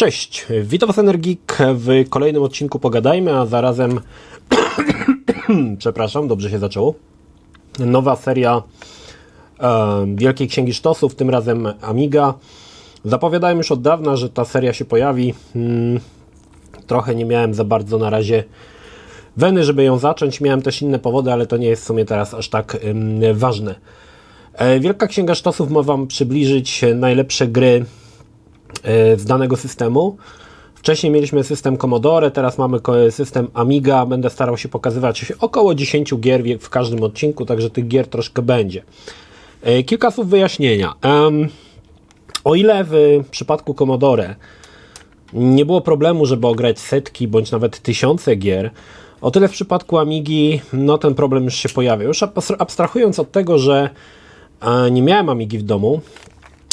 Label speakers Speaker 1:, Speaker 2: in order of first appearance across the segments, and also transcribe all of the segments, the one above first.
Speaker 1: Cześć, witam Was Energik w kolejnym odcinku Pogadajmy, a zarazem przepraszam, dobrze się zaczęło. Nowa seria Wielkiej Księgi Sztosów, tym razem Amiga. Zapowiadałem już od dawna, że ta seria się pojawi. Trochę nie miałem za bardzo na razie weny, żeby ją zacząć. Miałem też inne powody, ale to nie jest w sumie teraz aż tak ważne. Wielka Księga Sztosów ma Wam przybliżyć najlepsze gry z danego systemu. Wcześniej mieliśmy system Commodore, teraz mamy system Amiga. Będę starał się pokazywać około 10 gier w każdym odcinku, także tych gier troszkę będzie. Kilka słów wyjaśnienia. O ile w przypadku Commodore nie było problemu, żeby ograć setki bądź nawet tysiące gier, o tyle w przypadku Amigi no ten problem już się pojawia. Już abstrahując od tego, że nie miałem Amigi w domu,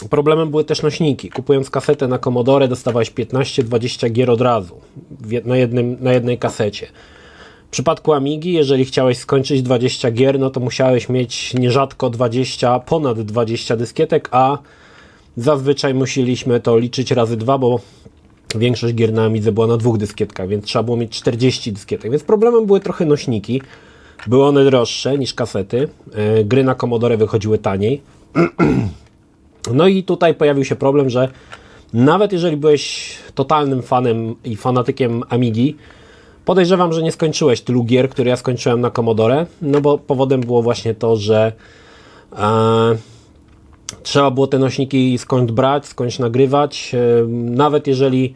Speaker 1: problemem były też nośniki. Kupując kasetę na Commodore dostawałeś 15-20 gier od razu na jednej kasecie. W przypadku Amigi, jeżeli chciałeś skończyć 20 gier, no to musiałeś mieć nierzadko ponad 20 dyskietek, a zazwyczaj musieliśmy to liczyć razy 2, bo większość gier na Amidze była na 2 dyskietkach, więc trzeba było mieć 40 dyskietek. Więc problemem były trochę nośniki. Były one droższe niż kasety. Gry na Commodore wychodziły taniej. No i tutaj pojawił się problem, że nawet jeżeli byłeś totalnym fanem i fanatykiem Amigi, podejrzewam, że nie skończyłeś tylu gier, które ja skończyłem na Commodore, no bo powodem było właśnie to, że trzeba było te nośniki skądś brać, skądś nagrywać. Nawet jeżeli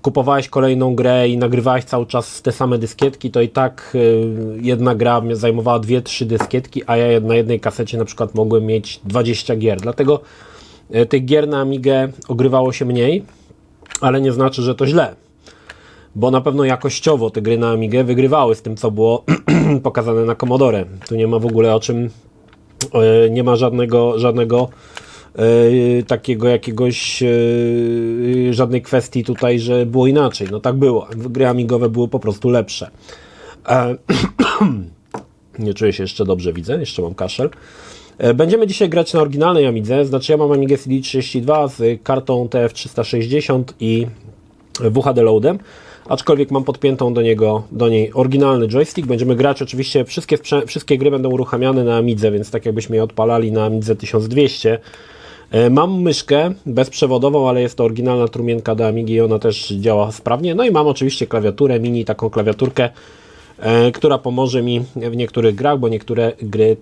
Speaker 1: kupowałeś kolejną grę i nagrywałeś cały czas te same dyskietki, to i tak jedna gra zajmowała 2-3 dyskietki, a ja na jednej kasecie na przykład mogłem mieć 20 gier. Dlatego tych gier na Amigę ogrywało się mniej, ale nie znaczy, że to źle. Bo na pewno jakościowo te gry na Amigę wygrywały z tym, co było pokazane na Commodore. Tu nie ma w ogóle o czym, nie ma żadnego takiego jakiegoś żadnej kwestii tutaj, że było inaczej. No tak było. Gry amigowe były po prostu lepsze. Nie czuję się jeszcze dobrze, widzę. Jeszcze mam kaszel. Będziemy dzisiaj grać na oryginalnej Amidze. Znaczy ja mam Amigę CD32 z kartą TF360 i WHD loadem. Aczkolwiek mam podpiętą do niej oryginalny joystick. Będziemy grać oczywiście, wszystkie gry będą uruchamiane na Amidze, więc tak jakbyśmy je odpalali na Amidze 1200. Mam myszkę bezprzewodową, ale jest to oryginalna trumienka do Amigi i ona też działa sprawnie. No i mam oczywiście klawiaturę mini, taką klawiaturkę, która pomoże mi w niektórych grach, bo niektóre gry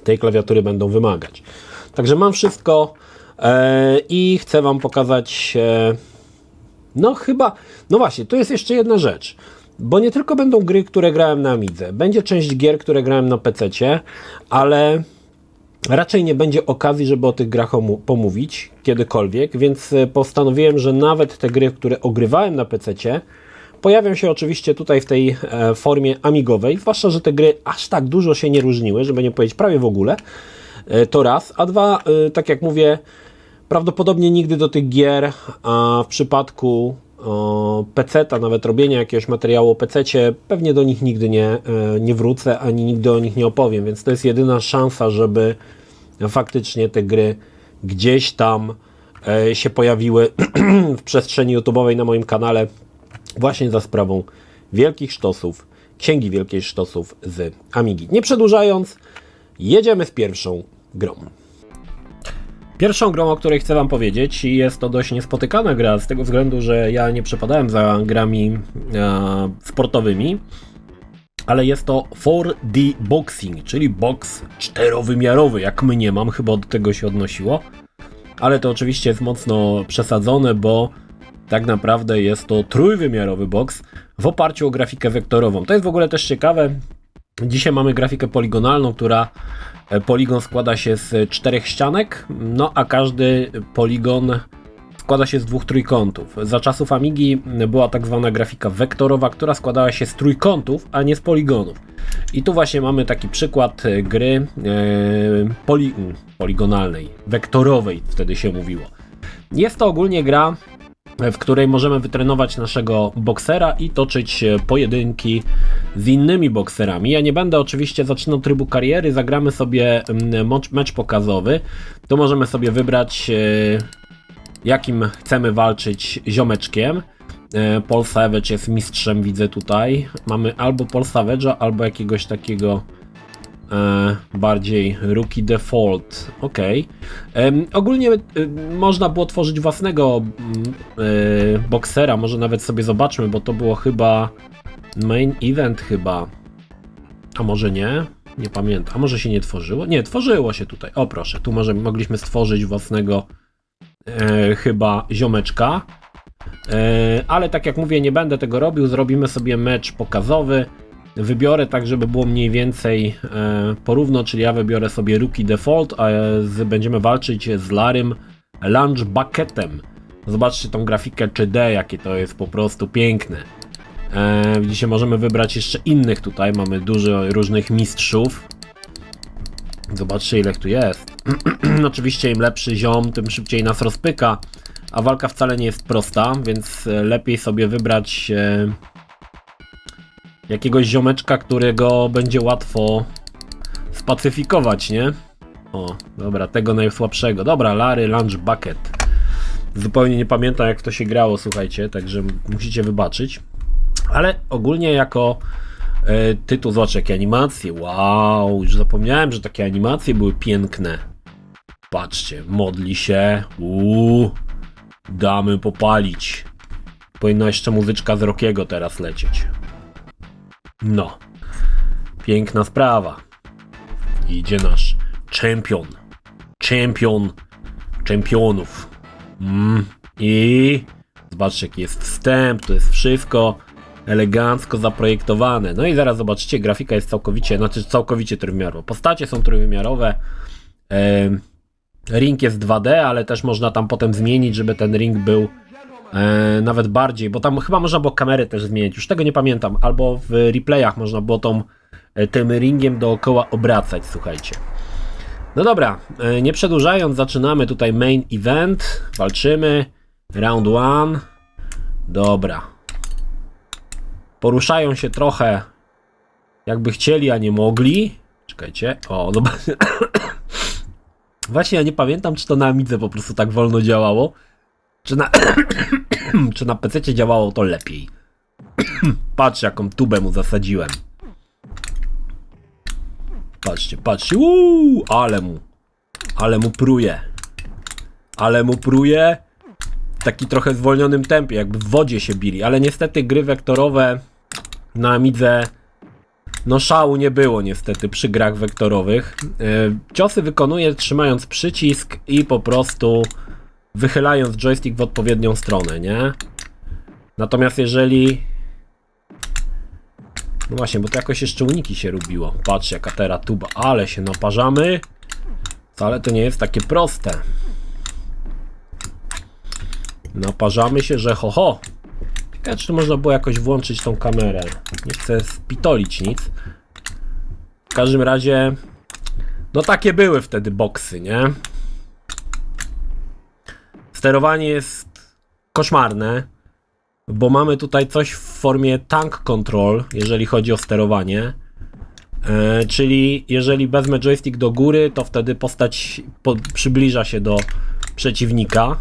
Speaker 1: tej klawiatury będą wymagać. Także mam wszystko i chcę Wam pokazać, no właśnie, tu jest jeszcze jedna rzecz. Bo nie tylko będą gry, które grałem na Amidze. Będzie część gier, które grałem na PC-cie, ale raczej nie będzie okazji, żeby o tych grach pomówić kiedykolwiek, więc postanowiłem, że nawet te gry, które ogrywałem na PC-cie, pojawią się oczywiście tutaj w tej formie amigowej, zwłaszcza, że te gry aż tak dużo się nie różniły, żeby nie powiedzieć prawie w ogóle, to raz, a dwa, tak jak mówię, prawdopodobnie nigdy do tych gier, a w przypadku PC-ta, nawet robienia jakiegoś materiału o PC-cie, pewnie do nich nigdy nie wrócę, ani nigdy o nich nie opowiem, więc to jest jedyna szansa, żeby faktycznie te gry gdzieś tam się pojawiły w przestrzeni YouTube'owej na moim kanale właśnie za sprawą Wielkich Sztosów, Księgi Wielkiej Sztosów z Amigi. Nie przedłużając, jedziemy z pierwszą grą. Pierwszą grą, o której chcę Wam powiedzieć, i jest to dość niespotykana gra, z tego względu, że ja nie przepadałem za grami sportowymi, ale jest to 4D Boxing, czyli boks czterowymiarowy, jak mnie mam, chyba do tego się odnosiło, ale to oczywiście jest mocno przesadzone, bo tak naprawdę jest to trójwymiarowy boks w oparciu o grafikę wektorową. To jest w ogóle też ciekawe. Dzisiaj mamy grafikę poligonalną, poligon składa się z 4 ścianek, no a każdy poligon składa się z 2 trójkątów. Za czasów Amigi była tak zwana grafika wektorowa, która składała się z trójkątów, a nie z poligonów. I tu właśnie mamy taki przykład gry poligonalnej, wektorowej wtedy się mówiło. Jest to ogólnie gra, w której możemy wytrenować naszego boksera i toczyć pojedynki z innymi bokserami. Ja nie będę oczywiście zaczynał trybu kariery, zagramy sobie mecz pokazowy. Tu możemy sobie wybrać jakim chcemy walczyć ziomeczkiem. Paul Savage jest mistrzem, widzę tutaj. Mamy albo Paul Savage'a, albo jakiegoś takiego bardziej rookie default. Ok. Ogólnie można było tworzyć własnego boksera, może nawet sobie zobaczmy, bo to było chyba main event chyba. A może nie? Nie pamiętam. A może się nie tworzyło? Nie, tworzyło się tutaj. O proszę, tu mogliśmy stworzyć własnego chyba ziomeczka. Ale tak jak mówię, nie będę tego robił. Zrobimy sobie mecz pokazowy. Wybiorę tak, żeby było mniej więcej porówno, czyli ja wybiorę sobie rookie default, a będziemy walczyć z Larrym Lunch Bucketem. Zobaczcie tą grafikę 3D, jakie to jest po prostu piękne. Widzicie, możemy wybrać jeszcze innych tutaj, mamy dużo różnych mistrzów. Zobaczcie, ile ich tu jest. Oczywiście im lepszy ziom, tym szybciej nas rozpyka, a walka wcale nie jest prosta, więc lepiej sobie wybrać jakiegoś ziomeczka, którego będzie łatwo spacyfikować, nie? O, dobra, tego najsłabszego. Dobra, Larry Lunch Bucket. Zupełnie nie pamiętam, jak to się grało, słuchajcie, także musicie wybaczyć. Ale ogólnie jako tytuł, zobaczcie, jakie animacje. Wow, już zapomniałem, że takie animacje były piękne. Patrzcie, modli się. Damy popalić. Powinna jeszcze muzyczka z Rockiego teraz lecieć. No. Piękna sprawa. Idzie nasz czempion. Czempionów. I zobaczcie, jaki jest wstęp, to jest wszystko elegancko zaprojektowane. No i zaraz zobaczycie, grafika jest całkowicie trójwymiarowa. Postacie są trójwymiarowe. Ring jest 2D, ale też można tam potem zmienić, żeby ten ring był nawet bardziej, bo tam chyba można było kamery też zmienić, już tego nie pamiętam, albo w replayach można było tym ringiem dookoła obracać, słuchajcie. No dobra, nie przedłużając, zaczynamy tutaj main event, walczymy, round 1, dobra. Poruszają się trochę jakby chcieli, a nie mogli. Czekajcie, o, zobaczcie. Właśnie ja nie pamiętam, czy to na Amidze po prostu tak wolno działało, czy na PC działało to lepiej. Patrz, jaką tubę mu zasadziłem. Patrzcie, ale mu pruje. W taki trochę zwolnionym tempie, jakby w wodzie się bili, ale niestety gry wektorowe na Amidze, no szału nie było niestety przy grach wektorowych. Ciosy wykonuję trzymając przycisk i po prostu wychylając joystick w odpowiednią stronę, nie? Natomiast jeżeli... No właśnie, bo to jakoś jeszcze uniki się robiło. Patrzcie, jaka teraz tuba, ale się naparzamy. Wcale to nie jest takie proste. Naparzamy się, że ho. Ciekawe, czy można było jakoś włączyć tą kamerę. Nie chcę spitolić nic. W każdym razie, no takie były wtedy boksy, nie? Sterowanie jest koszmarne, bo mamy tutaj coś w formie tank control, jeżeli chodzi o sterowanie. Czyli jeżeli wezmę joystick do góry, to wtedy postać przybliża się do przeciwnika.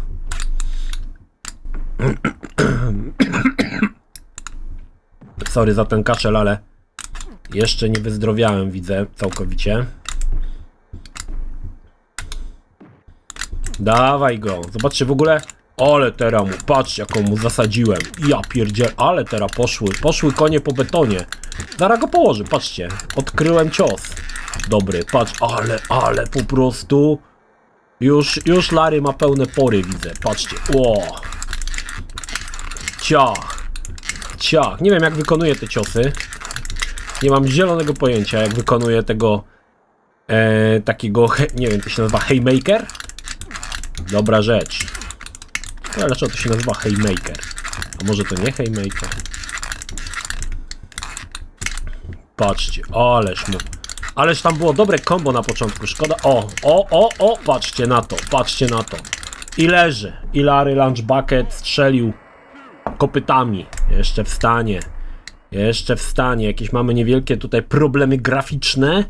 Speaker 1: Sorry za ten kaszel, ale jeszcze nie wyzdrowiałem, widzę całkowicie. Dawaj go. Zobaczcie w ogóle. Ale teraz mu, patrz jaką mu zasadziłem. Ja pierdziel, ale teraz poszły konie po betonie. Zaraz go położę, patrzcie. Odkryłem cios. Dobry, patrz, ale po prostu. Już Larry ma pełne pory, widzę. Patrzcie, o. Ciach. Nie wiem, jak wykonuje te ciosy. Nie mam zielonego pojęcia, jak wykonuje tego takiego, nie wiem, to się nazywa haymaker? Dobra rzecz. Ale dlaczego to się nazywa haymaker? A może to nie haymaker? Patrzcie, ależ tam było dobre combo na początku, szkoda. O, patrzcie na to. I leży. I Larry Lunch Bucket strzelił kopytami. Jeszcze wstanie. Jakieś mamy niewielkie tutaj problemy graficzne,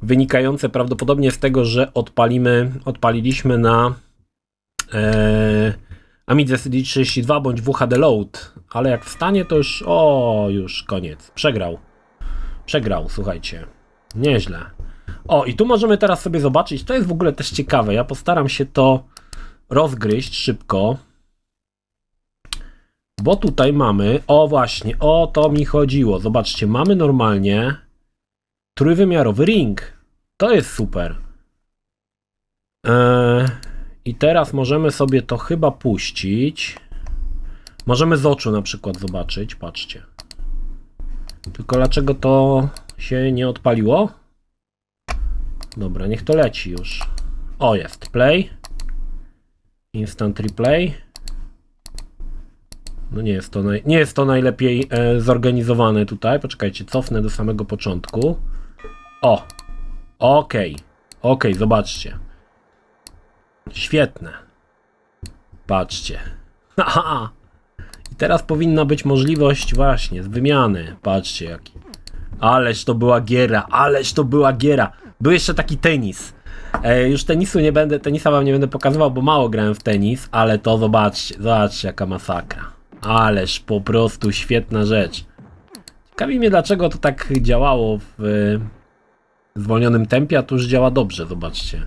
Speaker 1: wynikające prawdopodobnie z tego, że odpaliliśmy na Amidze CD32 bądź WHD Load, ale jak wstanie to już, już koniec, przegrał, słuchajcie, nieźle. I tu możemy teraz sobie zobaczyć, to jest w ogóle też ciekawe, ja postaram się to rozgryźć szybko, bo tutaj mamy, właśnie, o to mi chodziło, zobaczcie, mamy normalnie trójwymiarowy ring, to jest super. I teraz możemy sobie to chyba puścić. Możemy z oczu na przykład zobaczyć, patrzcie. Tylko dlaczego to się nie odpaliło? Dobra, niech to leci już. Jest play. Instant replay. No nie jest to najlepiej zorganizowane tutaj. Poczekajcie, cofnę do samego początku. Okej, zobaczcie. Świetne. Patrzcie. I teraz powinna być możliwość właśnie z wymiany. Patrzcie jaki. Ależ to była giera. Był jeszcze taki tenis. Już tenisa wam nie będę pokazywał, bo mało grałem w tenis, ale to zobaczcie jaka masakra. Ależ po prostu świetna rzecz. Ciekawi mnie dlaczego to tak działało w zwolnionym tempie, a tu już działa dobrze, zobaczcie.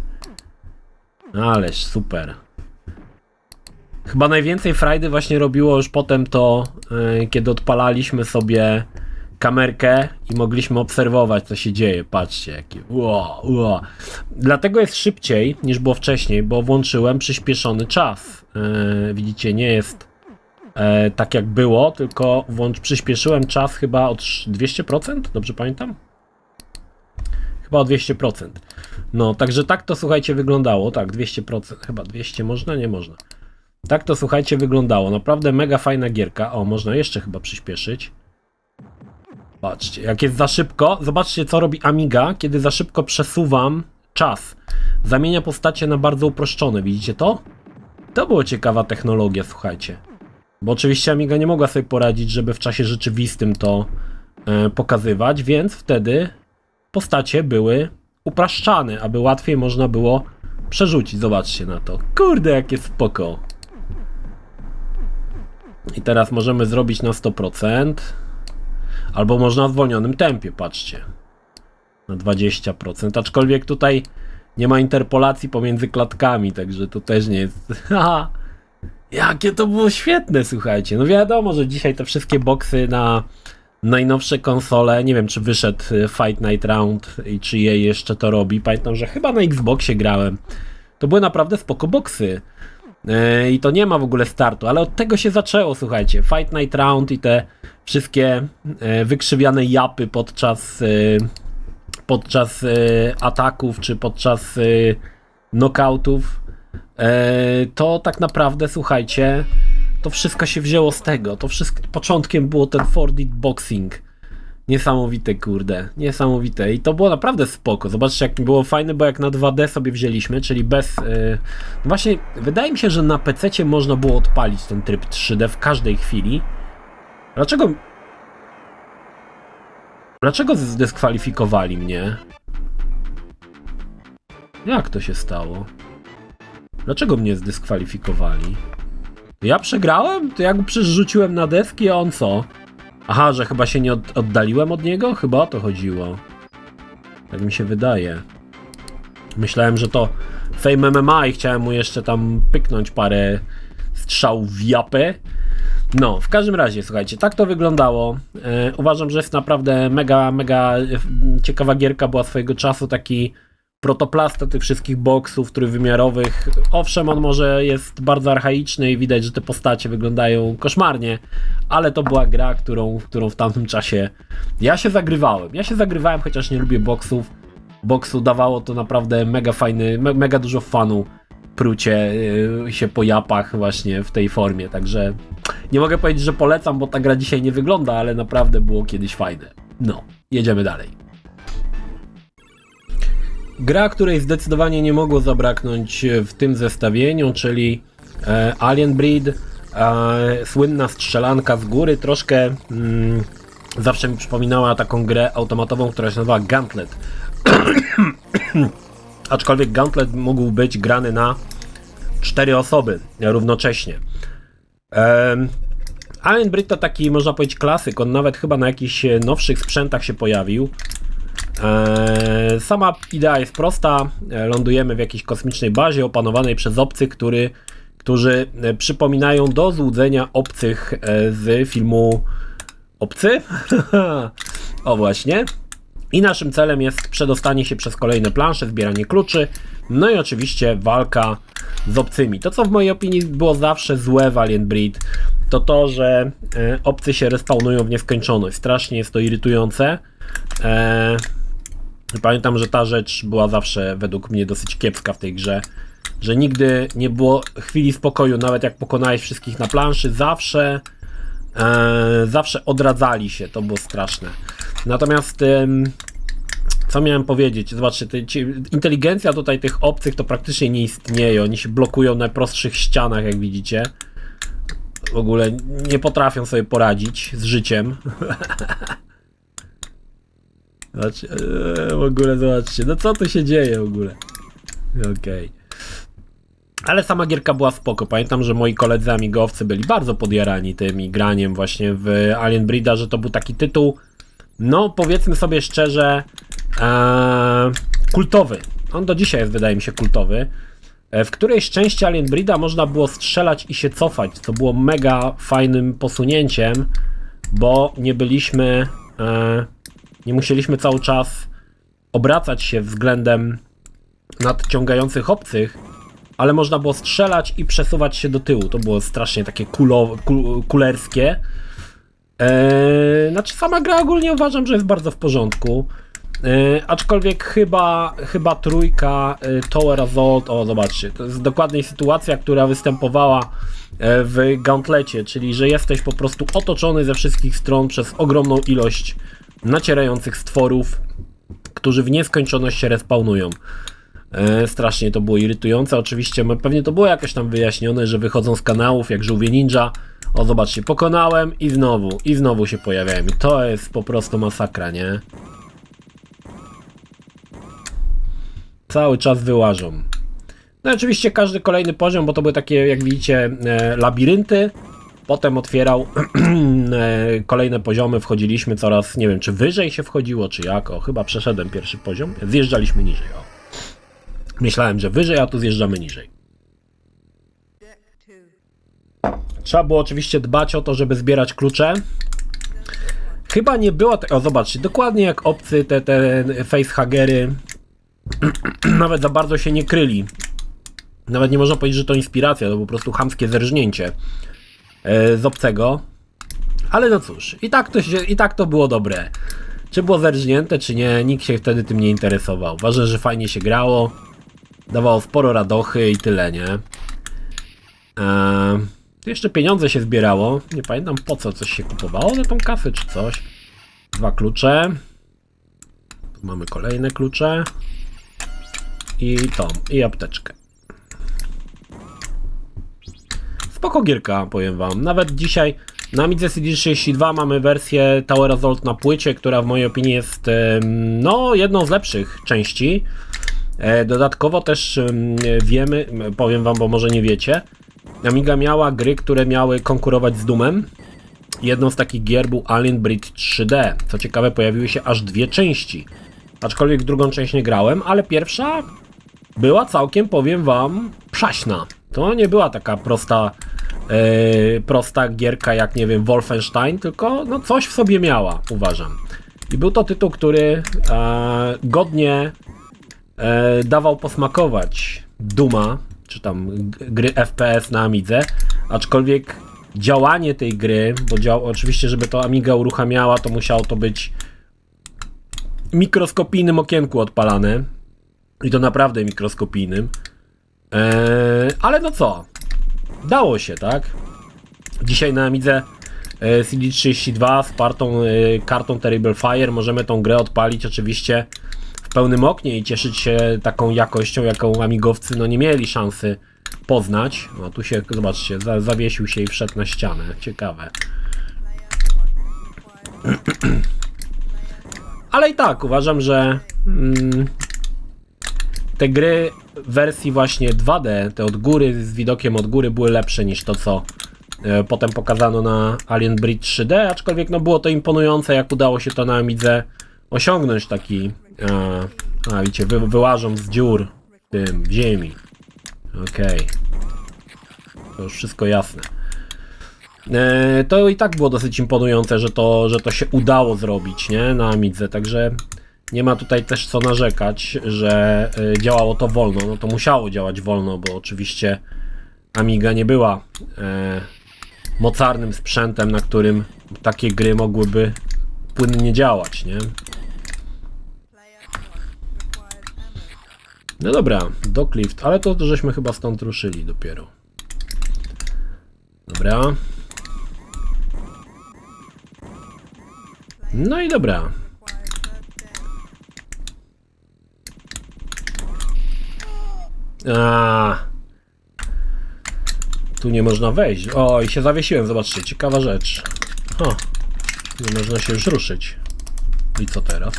Speaker 1: Ależ super. Chyba najwięcej frajdy właśnie robiło już potem to, kiedy odpalaliśmy sobie kamerkę i mogliśmy obserwować, co się dzieje. Patrzcie, jakie. Dlatego jest szybciej niż było wcześniej, bo włączyłem przyspieszony czas. Widzicie, nie jest tak jak było, tylko przyspieszyłem czas chyba o 200%, dobrze pamiętam? Chyba o 200%. No, także tak to słuchajcie wyglądało. Tak, 200%. Chyba 200 można? Nie można. Tak to słuchajcie wyglądało. Naprawdę mega fajna gierka. Można jeszcze chyba przyspieszyć. Patrzcie, jak jest za szybko. Zobaczcie, co robi Amiga, kiedy za szybko przesuwam czas. Zamienia postacie na bardzo uproszczone. Widzicie to? To była ciekawa technologia, słuchajcie. Bo oczywiście Amiga nie mogła sobie poradzić, żeby w czasie rzeczywistym to pokazywać, więc wtedy postacie były upraszczane, aby łatwiej można było przerzucić. Zobaczcie na to. Kurde, jakie spoko. I teraz możemy zrobić na 100%. Albo można w zwolnionym tempie, patrzcie. Na 20%. Aczkolwiek tutaj nie ma interpolacji pomiędzy klatkami, także to też nie jest... Jakie to było świetne, słuchajcie. No wiadomo, że dzisiaj te wszystkie boksy na najnowsze konsole, nie wiem czy wyszedł Fight Night Round i czy jej jeszcze to robi. Pamiętam, że chyba na Xboxie grałem. To były naprawdę spoko boksy. I to nie ma w ogóle startu, ale od tego się zaczęło, słuchajcie. Fight Night Round i te wszystkie wykrzywiane japy podczas ataków czy podczas knockoutów. To tak naprawdę, słuchajcie, to wszystko się wzięło z tego. To wszystko, początkiem było ten 4D boxing. Niesamowite, kurde, niesamowite. I to było naprawdę spoko. Zobaczcie, jak było fajne, bo jak na 2D sobie wzięliśmy, czyli bez... Właśnie, wydaje mi się, że na PC-cie można było odpalić ten tryb 3D w każdej chwili. Dlaczego zdyskwalifikowali mnie? Jak to się stało? Dlaczego mnie zdyskwalifikowali? Ja przegrałem? To ja go przecież rzuciłem na deski, a on co? Aha, że chyba się nie oddaliłem od niego? Chyba o to chodziło. Tak mi się wydaje. Myślałem, że to Fame MMA i chciałem mu jeszcze tam pyknąć parę strzałów w japę. No, w każdym razie, słuchajcie, tak to wyglądało. Uważam, że jest naprawdę mega ciekawa gierka, była swojego czasu taki protoplasta tych wszystkich boksów trójwymiarowych. Owszem, on może jest bardzo archaiczny i widać, że te postacie wyglądają koszmarnie, ale to była gra, którą w tamtym czasie ja się zagrywałem, chociaż nie lubię boksu, dawało to naprawdę mega dużo fanu prucie się po japach właśnie w tej formie, także nie mogę powiedzieć, że polecam, bo ta gra dzisiaj nie wygląda, ale naprawdę było kiedyś fajne. No, jedziemy dalej. Gra, której zdecydowanie nie mogło zabraknąć w tym zestawieniu, czyli Alien Breed, słynna strzelanka z góry, troszkę zawsze mi przypominała taką grę automatową, która się nazywa Gauntlet. Aczkolwiek Gauntlet mógł być grany na 4 osoby równocześnie. Alien Breed to taki, można powiedzieć, klasyk. On nawet chyba na jakichś nowszych sprzętach się pojawił. Sama idea jest prosta. Lądujemy w jakiejś kosmicznej bazie opanowanej przez obcych, którzy przypominają do złudzenia obcych z filmu Obcy. O właśnie. I naszym celem jest przedostanie się przez kolejne plansze, zbieranie kluczy, no i oczywiście walka z obcymi. To, co w mojej opinii było zawsze złe w Alien Breed, to, że obcy się respawnują w nieskończoność. Strasznie jest to irytujące. Pamiętam, że ta rzecz była zawsze według mnie dosyć kiepska w tej grze, że nigdy nie było chwili spokoju, nawet jak pokonałeś wszystkich na planszy, zawsze odradzali się, to było straszne. Natomiast co miałem powiedzieć? Zobaczcie, inteligencja tutaj tych obcych to praktycznie nie istnieje. Oni się blokują na najprostszych ścianach, jak widzicie. W ogóle nie potrafią sobie poradzić z życiem. Zobaczcie, w ogóle zobaczcie, no co tu się dzieje w ogóle? Okej. Ale sama gierka była spoko. Pamiętam, że moi koledzy amigowcy byli bardzo podjarani tym graniem właśnie w Alien Breeda, że to był taki tytuł, no powiedzmy sobie szczerze, kultowy. On do dzisiaj jest, wydaje mi się, kultowy. W którejś części Alien Breeda można było strzelać i się cofać, co było mega fajnym posunięciem, bo nie musieliśmy cały czas obracać się względem nadciągających obcych, ale można było strzelać i przesuwać się do tyłu. To było strasznie takie kulerskie. Znaczy sama gra ogólnie uważam, że jest bardzo w porządku. Aczkolwiek chyba trójka Tower Assault, o zobaczcie, to jest dokładnie sytuacja, która występowała w Gauntlecie, czyli że jesteś po prostu otoczony ze wszystkich stron przez ogromną ilość nacierających stworów, którzy w nieskończoność się respawnują. Strasznie to było irytujące. Oczywiście pewnie to było jakoś tam wyjaśnione, że wychodzą z kanałów jak żółwie ninja. O, zobaczcie, pokonałem i znowu się pojawiają. I to jest po prostu masakra, nie? Cały czas wyłażą. No i oczywiście każdy kolejny poziom, bo to były takie, jak widzicie, labirynty. Potem otwierał kolejne poziomy, wchodziliśmy coraz, nie wiem, czy wyżej się wchodziło, czy jak. O, chyba przeszedłem pierwszy poziom. Zjeżdżaliśmy niżej, o. Myślałem, że wyżej, a tu zjeżdżamy niżej. Trzeba było oczywiście dbać o to, żeby zbierać klucze. Chyba nie było... O, zobaczcie, dokładnie jak obcy, te facehagery nawet za bardzo się nie kryli. Nawet nie można powiedzieć, że to inspiracja, to po prostu chamskie zerżnięcie z obcego. Ale no cóż, i tak to było dobre. Czy było zerżnięte, czy nie, nikt się wtedy tym nie interesował. Ważne, że fajnie się grało. Dawało sporo radochy i tyle, nie? Tu jeszcze pieniądze się zbierało. Nie pamiętam po co coś się kupowało za tą kasę czy coś. 2 klucze. Tu mamy kolejne klucze. I apteczkę. Spoko gierka, powiem wam. Nawet dzisiaj na Amidze CD32 mamy wersję Tower Assault na płycie, która w mojej opinii jest no jedną z lepszych części. Dodatkowo też wiemy, powiem wam, bo może nie wiecie, Amiga miała gry, które miały konkurować z Doomem. Jedną z takich gier był Alien Breed 3D. Co ciekawe, pojawiły się aż 2 części. Aczkolwiek w drugą część nie grałem, ale pierwsza była całkiem, powiem wam, przaśna. To nie była taka prosta gierka jak, nie wiem, Wolfenstein, tylko no coś w sobie miała, uważam. I był to tytuł, który godnie dawał posmakować Dooma, czy tam gry FPS na Amidze, aczkolwiek działanie tej gry, bo oczywiście, żeby to Amiga uruchamiała, to musiało to być w mikroskopijnym okienku odpalane i to naprawdę mikroskopijnym, ale no co, dało się, tak? Dzisiaj na Amidze CD32 z kartą Terrible Fire możemy tą grę odpalić oczywiście w pełnym oknie i cieszyć się taką jakością, jaką amigowcy no nie mieli szansy poznać. No tu się, zobaczcie, zawiesił się i wszedł na ścianę. Ciekawe. Ale i tak uważam, że te gry w wersji właśnie 2D, te od góry, z widokiem od góry były lepsze niż to, co potem pokazano na Alien Breed 3D, aczkolwiek no było to imponujące, jak udało się to na Amidze osiągnąć taki, widzicie, wyłażą z dziur w ziemi. Okej. To już wszystko jasne. To i tak było dosyć imponujące, że to się udało zrobić, nie? Na Amidze, także nie ma tutaj też co narzekać, że działało to wolno. No to musiało działać wolno, bo oczywiście Amiga nie była mocarnym sprzętem, na którym takie gry mogłyby płynnie działać, nie? No dobra, Docklift, ale to żeśmy chyba stąd ruszyli dopiero. Dobra. No i dobra. Tu nie można wejść. O, i się zawiesiłem, zobaczcie, ciekawa rzecz. O, nie można się już ruszyć. I co teraz?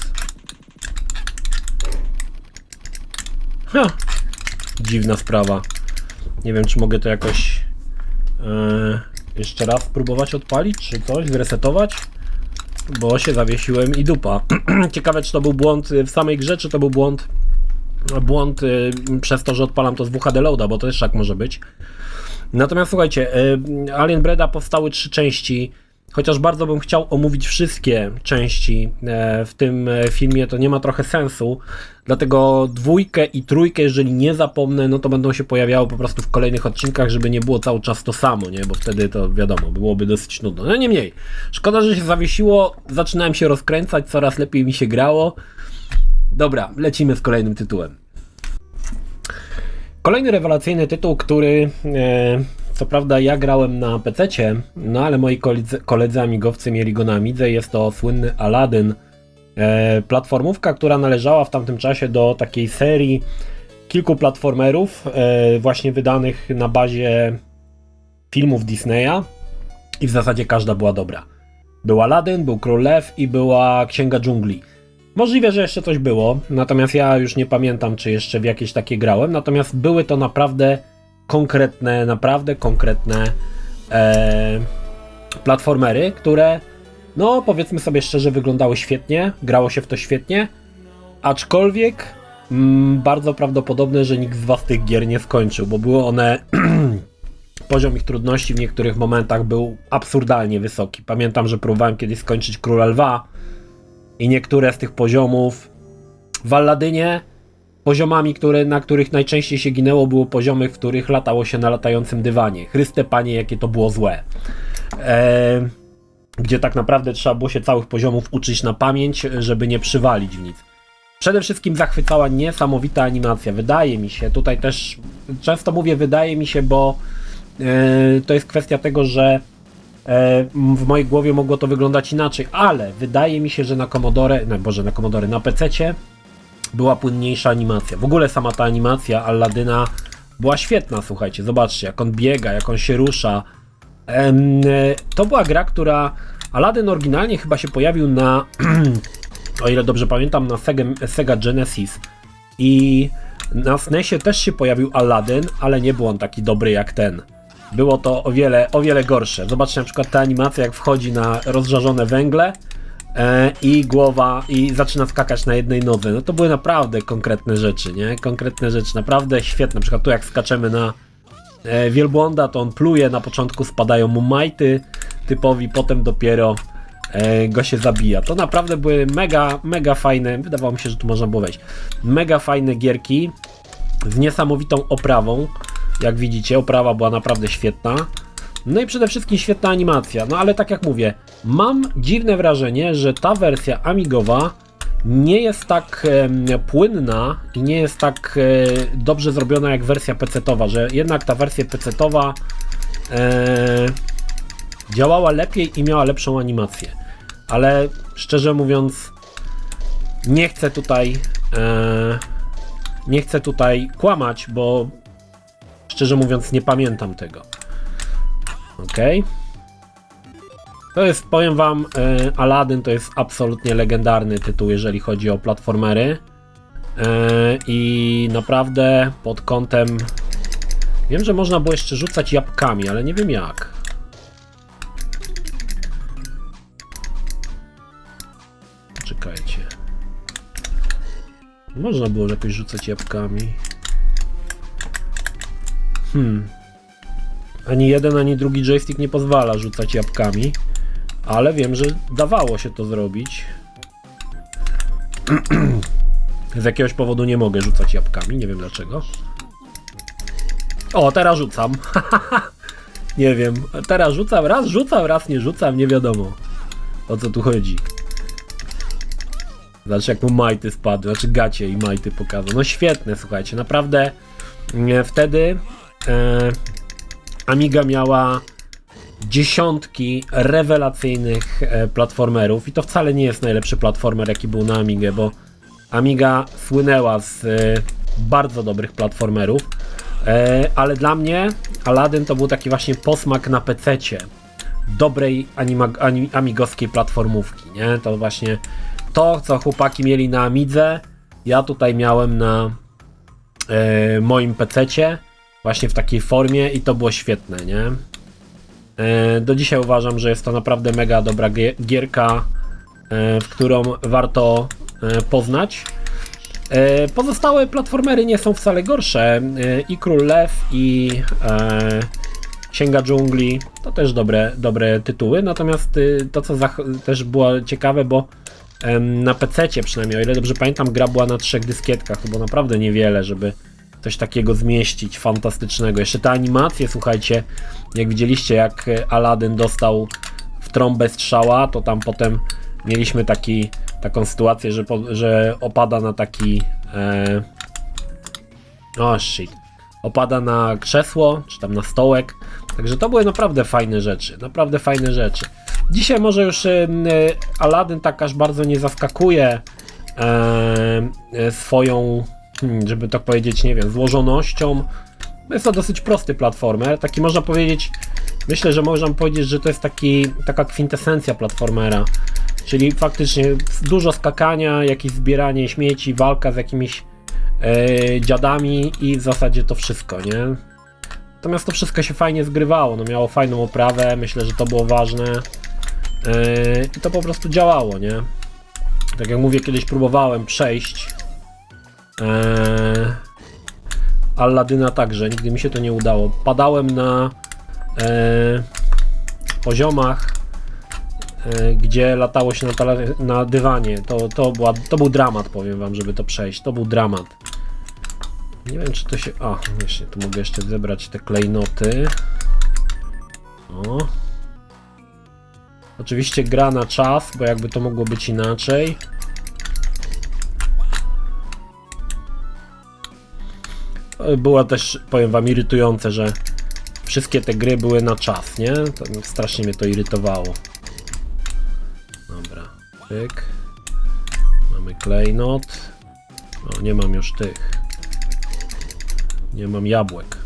Speaker 1: Dziwna sprawa. Nie wiem, czy mogę to jakoś jeszcze raz spróbować odpalić, czy coś, zresetować, bo się zawiesiłem i dupa. Ciekawe, czy to był błąd w samej grze, czy to był błąd przez to, że odpalam to z WHD Loada, bo to też tak może być. Natomiast słuchajcie, Alien Breeda powstały 3 części. Chociaż bardzo bym chciał omówić wszystkie części w tym filmie, to nie ma trochę sensu. Dlatego 2 i 3, jeżeli nie zapomnę, no to będą się pojawiały po prostu w kolejnych odcinkach, żeby nie było cały czas to samo, nie? Bo wtedy to wiadomo, byłoby dosyć nudno. No niemniej, szkoda, że się zawiesiło, zaczynałem się rozkręcać, coraz lepiej mi się grało. Dobra, lecimy z kolejnym tytułem. Kolejny rewelacyjny tytuł, który co prawda ja grałem na PC-cie, no ale moi koledzy amigowcy mieli go na Amidze. Jest to słynny Aladdin. Platformówka, która należała w tamtym czasie do takiej serii kilku platformerów właśnie wydanych na bazie filmów Disneya i w zasadzie każda była dobra. Był Aladdin, był Król Lew i była Księga Dżungli. Możliwe, że jeszcze coś było, natomiast ja już nie pamiętam, czy jeszcze w jakieś takie grałem, natomiast były to naprawdę konkretne platformery, które, no powiedzmy sobie szczerze, wyglądały świetnie, grało się w to świetnie, aczkolwiek bardzo prawdopodobne, że nikt z was tych gier nie skończył, bo były one, poziom ich trudności w niektórych momentach był absurdalnie wysoki. Pamiętam, że próbowałem kiedyś skończyć Króla Lwa i niektóre z tych poziomów w Aladynie, poziomami, na których najczęściej się ginęło, były poziomy, w których latało się na latającym dywanie. Chryste Panie, jakie to było złe. Gdzie tak naprawdę trzeba było się całych poziomów uczyć na pamięć, żeby nie przywalić w nic. Przede wszystkim zachwycała niesamowita animacja. Wydaje mi się, tutaj też często mówię wydaje mi się, bo to jest kwestia tego, że w mojej głowie mogło to wyglądać inaczej, ale wydaje mi się, że na PC-cie była płynniejsza animacja. W ogóle sama ta animacja Aladyna była świetna, słuchajcie, zobaczcie, jak on biega, jak on się rusza. To była gra, która Aladdin oryginalnie chyba się pojawił na, o ile dobrze pamiętam, na Sega Genesis i na SNESie też się pojawił Aladdin, ale nie był on taki dobry jak ten. Było to o wiele gorsze. Zobaczcie na przykład tę animację, jak wchodzi na rozżarzone węgle i głowa i zaczyna skakać na jednej nodze. No to były naprawdę konkretne rzeczy, nie? Konkretne rzeczy, naprawdę świetne. Na przykład tu jak skaczemy na wielbłąda, to on pluje, na początku spadają mu majty typowi, potem dopiero go się zabija. To naprawdę były mega fajne, wydawało mi się, że tu można było wejść, mega fajne gierki z niesamowitą oprawą. Jak widzicie, oprawa była naprawdę świetna. No i przede wszystkim świetna animacja. No ale tak jak mówię, mam dziwne wrażenie, że ta wersja amigowa nie jest tak płynna i nie jest tak dobrze zrobiona jak wersja PC-towa, że jednak ta wersja PC-towa działała lepiej i miała lepszą animację. Ale szczerze mówiąc, nie chcę tutaj kłamać, bo szczerze mówiąc nie pamiętam tego. Okej. To jest, powiem wam, Aladdin to jest absolutnie legendarny tytuł, jeżeli chodzi o platformery. I naprawdę pod kątem... Wiem, że można było jeszcze rzucać jabłkami, ale nie wiem jak. Czekajcie. Można było jakoś rzucać jabłkami. Ani jeden, ani drugi joystick nie pozwala rzucać jabłkami. Ale wiem, że dawało się to zrobić. Z jakiegoś powodu nie mogę rzucać jabłkami, nie wiem dlaczego. O, teraz rzucam. Nie wiem, teraz rzucam, raz nie rzucam, nie wiadomo o co tu chodzi. Znaczy jak mu majty spadły, znaczy gacie i majty pokazał. No świetne, słuchajcie, naprawdę wtedy Amiga miała dziesiątki rewelacyjnych platformerów i to wcale nie jest najlepszy platformer jaki był na Amigę, bo Amiga słynęła z bardzo dobrych platformerów, ale dla mnie Aladdin to był taki właśnie posmak na pececie dobrej amigowskiej platformówki, nie? To właśnie to, co chłopaki mieli na Amidze, ja tutaj miałem na moim pececie właśnie w takiej formie i to było świetne, nie? Do dzisiaj uważam, że jest to naprawdę mega dobra gierka, w którą warto poznać. Pozostałe platformery nie są wcale gorsze. I Król Lew, i Księga Dżungli to też dobre tytuły. Natomiast to, co też było ciekawe, bo na PC-cie przynajmniej, o ile dobrze pamiętam, gra była na 3 dyskietkach. To było naprawdę niewiele, żeby coś takiego zmieścić fantastycznego. Jeszcze te animacje, słuchajcie, jak widzieliście, jak Aladdin dostał w trąbę strzała, to tam potem mieliśmy taką sytuację, że opada na taki opada na krzesło, czy tam na stołek. Także to były naprawdę fajne rzeczy. Naprawdę fajne rzeczy. Dzisiaj może już Aladdin tak aż bardzo nie zaskakuje swoją, żeby tak powiedzieć, nie wiem, złożonością. Jest to dosyć prosty platformer. Taki można powiedzieć, myślę, że można powiedzieć, że to jest taka kwintesencja platformera. Czyli faktycznie dużo skakania, jakieś zbieranie śmieci, walka z jakimiś dziadami i w zasadzie to wszystko, nie? Natomiast to wszystko się fajnie zgrywało, no miało fajną oprawę, myślę, że to było ważne i to po prostu działało, nie? Tak jak mówię, kiedyś próbowałem przejść Aladyna także, nigdy mi się to nie udało. Padałem na poziomach, gdzie latało się na dywanie. To był dramat, powiem wam, żeby to przejść. To był dramat. Nie wiem, czy to się... A, właśnie, tu mogę jeszcze zebrać te klejnoty. O. Oczywiście gra na czas, bo jakby to mogło być inaczej. Było też, powiem wam, irytujące, że wszystkie te gry były na czas, nie? To strasznie mnie to irytowało. Dobra, pyk. Mamy klejnot. O, nie mam już tych. Nie mam jabłek.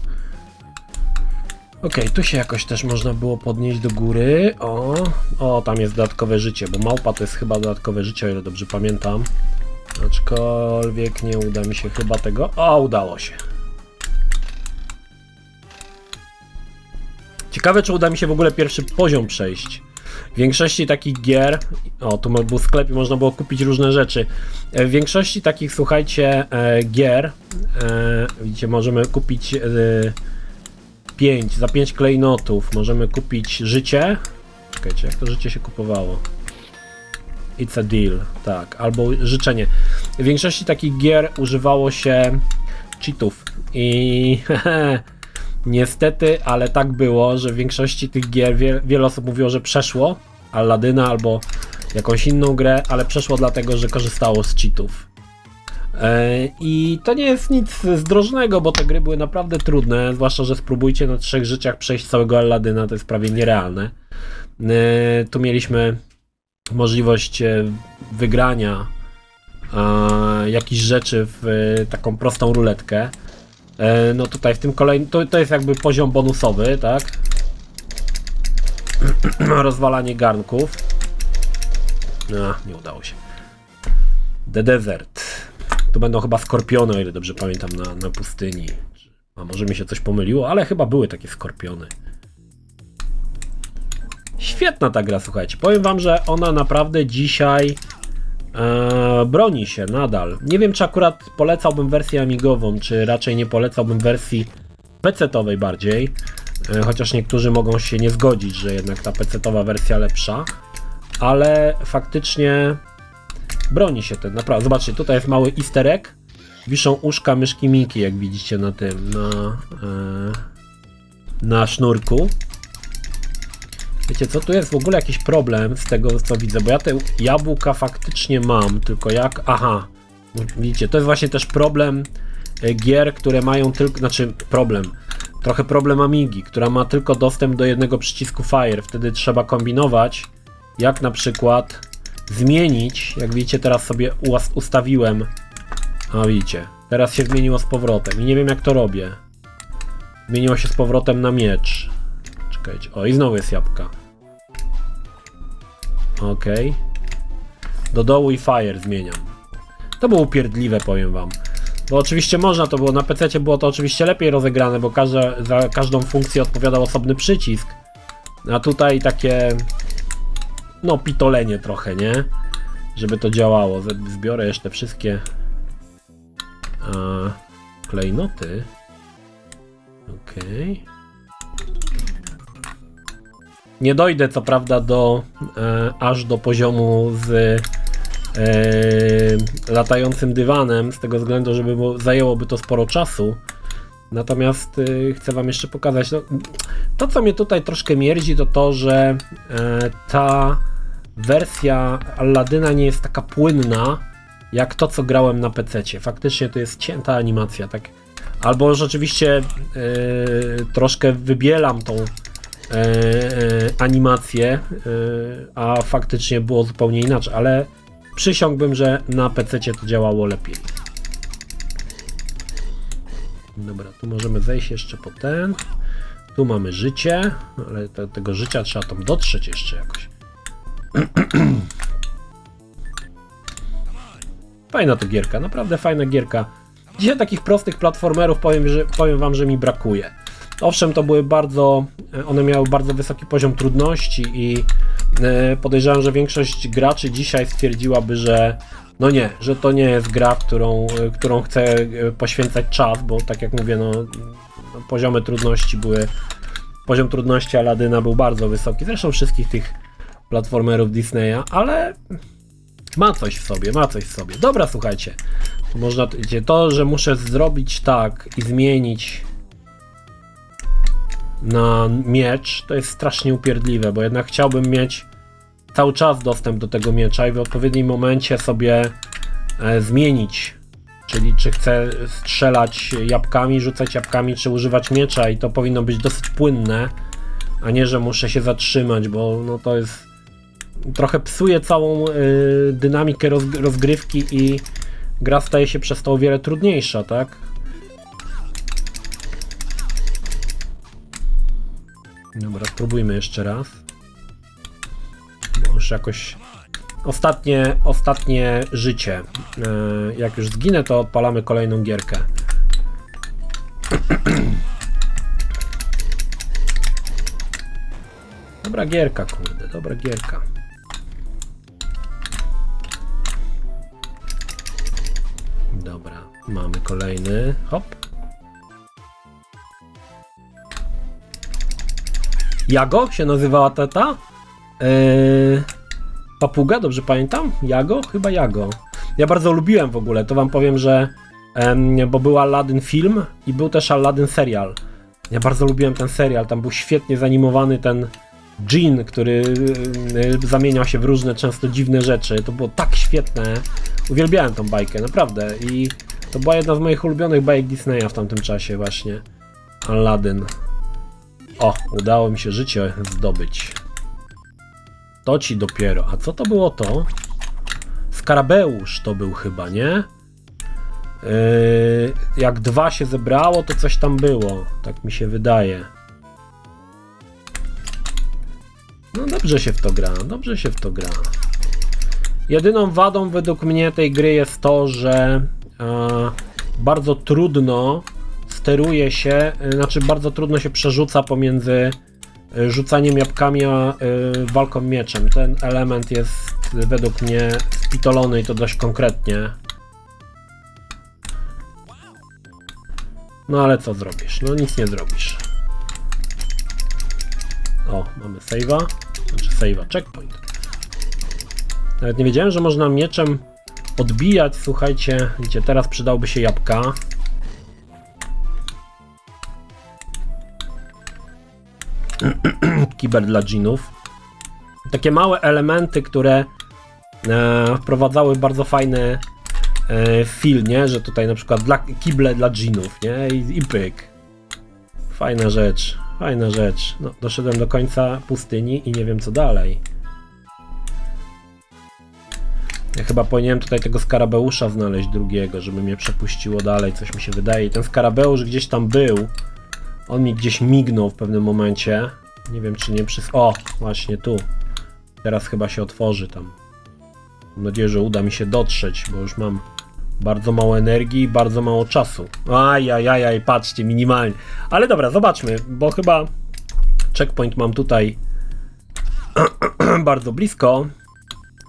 Speaker 1: Ok, tu się jakoś też można było podnieść do góry. O, tam jest dodatkowe życie, bo małpa to jest chyba dodatkowe życie, o ile dobrze pamiętam. Aczkolwiek nie uda mi się chyba tego... O, udało się. Ciekawe, czy uda mi się w ogóle pierwszy poziom przejść. W większości takich gier... O, tu był sklep i można było kupić różne rzeczy. W większości takich, słuchajcie, gier... Widzicie, możemy kupić... 5, za 5 klejnotów możemy kupić życie. Czekajcie, jak to życie się kupowało? It's a deal, tak, albo życzenie. W większości takich gier używało się cheatów i niestety, ale tak było, że w większości tych gier wiele osób mówiło, że przeszło Aladyna albo jakąś inną grę, ale przeszło dlatego, że korzystało z cheatów. I to nie jest nic zdrożnego, bo te gry były naprawdę trudne, zwłaszcza, że spróbujcie na 3 życiach przejść całego Aladyna, to jest prawie nierealne. Tu mieliśmy możliwość wygrania jakichś rzeczy w taką prostą ruletkę. No tutaj w tym kolejnym, to jest jakby poziom bonusowy, tak? Rozwalanie garnków. Nie udało się. The Desert. Tu będą chyba skorpiony, o ile dobrze pamiętam, na pustyni. A może mi się coś pomyliło, ale chyba były takie skorpiony. Świetna ta gra, słuchajcie. Powiem wam, że ona naprawdę dzisiaj broni się nadal. Nie wiem, czy akurat polecałbym wersję amigową, czy raczej nie polecałbym wersji PC-towej bardziej. Chociaż niektórzy mogą się nie zgodzić, że jednak ta PC-towa wersja lepsza. Ale faktycznie broni się ten, naprawdę. Zobaczcie, tutaj jest mały easter egg. Wiszą uszka myszki Miki, jak widzicie na tym, na sznurku. Wiecie co, tu jest w ogóle jakiś problem z tego, co widzę, bo ja te jabłka faktycznie mam, tylko jak... Aha, widzicie, to jest właśnie też problem gier, które mają tylko... Znaczy, trochę problem Amigi, która ma tylko dostęp do jednego przycisku Fire. Wtedy trzeba kombinować, jak na przykład zmienić, jak widzicie, teraz sobie ustawiłem. A widzicie, teraz się zmieniło z powrotem i nie wiem, jak to robię. Zmieniło się z powrotem na miecz. Czekajcie, o i znowu jest jabłka. Okej. Do dołu i fire zmieniam. To było upierdliwe, powiem wam. Bo oczywiście można to było, na PC było to oczywiście lepiej rozegrane, bo za każdą funkcję odpowiadał osobny przycisk. A tutaj takie... No, pitolenie trochę, nie? Żeby to działało. Zbiorę jeszcze wszystkie... klejnoty. Okej. Nie dojdę co prawda aż do poziomu z latającym dywanem, z tego względu, żeby zajęłoby to sporo czasu. Natomiast chcę wam jeszcze pokazać, no, to co mnie tutaj troszkę mierdzi, to to, że ta wersja Alladyna nie jest taka płynna jak to, co grałem na PC-cie. Faktycznie to jest cięta animacja, tak? Albo rzeczywiście troszkę wybielam tą animację, a faktycznie było zupełnie inaczej, ale przysiągłbym, że na PC-cie to działało lepiej. Dobra, tu możemy zejść jeszcze po ten. Tu mamy życie, ale tego życia trzeba tam dotrzeć jeszcze jakoś. Fajna to gierka, naprawdę fajna gierka. Dzisiaj takich prostych platformerów powiem wam, że mi brakuje. Owszem, to były one miały bardzo wysoki poziom trudności i podejrzewam, że większość graczy dzisiaj stwierdziłaby, że no nie, że to nie jest gra, którą chcę poświęcać czas, bo tak jak mówię, poziomy trudności poziom trudności Alladyna był bardzo wysoki, zresztą wszystkich tych platformerów Disneya, ale ma coś w sobie. Dobra, słuchajcie, można to, że muszę zrobić tak i zmienić na miecz, to jest strasznie upierdliwe, bo jednak chciałbym mieć cały czas dostęp do tego miecza i w odpowiednim momencie sobie zmienić, czyli czy chcę strzelać jabłkami, rzucać jabłkami, czy używać miecza, i to powinno być dosyć płynne, a nie, że muszę się zatrzymać, bo no to jest trochę psuje całą dynamikę rozgrywki i gra staje się przez to o wiele trudniejsza, tak? Dobra, spróbujmy jeszcze raz. Bo już jakoś ostatnie życie. Jak już zginę, to odpalamy kolejną gierkę. Dobra gierka, kurde, dobra gierka. Dobra, mamy kolejny. Hop. Jago się nazywała ta? Papuga, dobrze pamiętam? Jago? Chyba Jago. Ja bardzo lubiłem w ogóle, to wam powiem, że bo był Aladdin film i był też Aladdin serial. Ja bardzo lubiłem ten serial, tam był świetnie zanimowany ten dżin, który zamieniał się w różne, często dziwne rzeczy. To było tak świetne. Uwielbiałem tą bajkę, naprawdę. I to była jedna z moich ulubionych bajek Disneya w tamtym czasie właśnie. Aladdin. O, udało mi się życie zdobyć. To ci dopiero. A co to było to? Skarabeusz to był chyba, nie? Jak 2 się zebrało, to coś tam było. Tak mi się wydaje. No dobrze się w to gra, dobrze się w to gra. Jedyną wadą według mnie tej gry jest to, że bardzo trudno steruje się, znaczy bardzo trudno się przerzuca pomiędzy rzucaniem jabłkami a walką mieczem. Ten element jest według mnie spitolony i to dość konkretnie. No ale co zrobisz? No nic nie zrobisz. O, mamy save'a. Znaczy save'a, checkpoint. Nawet nie wiedziałem, że można mieczem odbijać. Słuchajcie, widzicie, teraz przydałby się jabłka. Kibel dla dżinów. Takie małe elementy, które wprowadzały bardzo fajny feel, nie? Że tutaj na przykład kible dla dżinów, nie? I pyk. Fajna rzecz, fajna rzecz. No, doszedłem do końca pustyni i nie wiem co dalej. Ja chyba powinienem tutaj tego skarabeusza znaleźć drugiego, żeby mnie przepuściło dalej, coś mi się wydaje. I ten skarabeusz gdzieś tam był. On mi gdzieś mignął w pewnym momencie. Nie wiem czy nie O, właśnie tu. Teraz chyba się otworzy tam. Mam nadzieję, że uda mi się dotrzeć, bo już mam bardzo mało energii i bardzo mało czasu. Ajajajaj, patrzcie, minimalnie. Ale dobra, zobaczmy, bo chyba checkpoint mam tutaj bardzo blisko.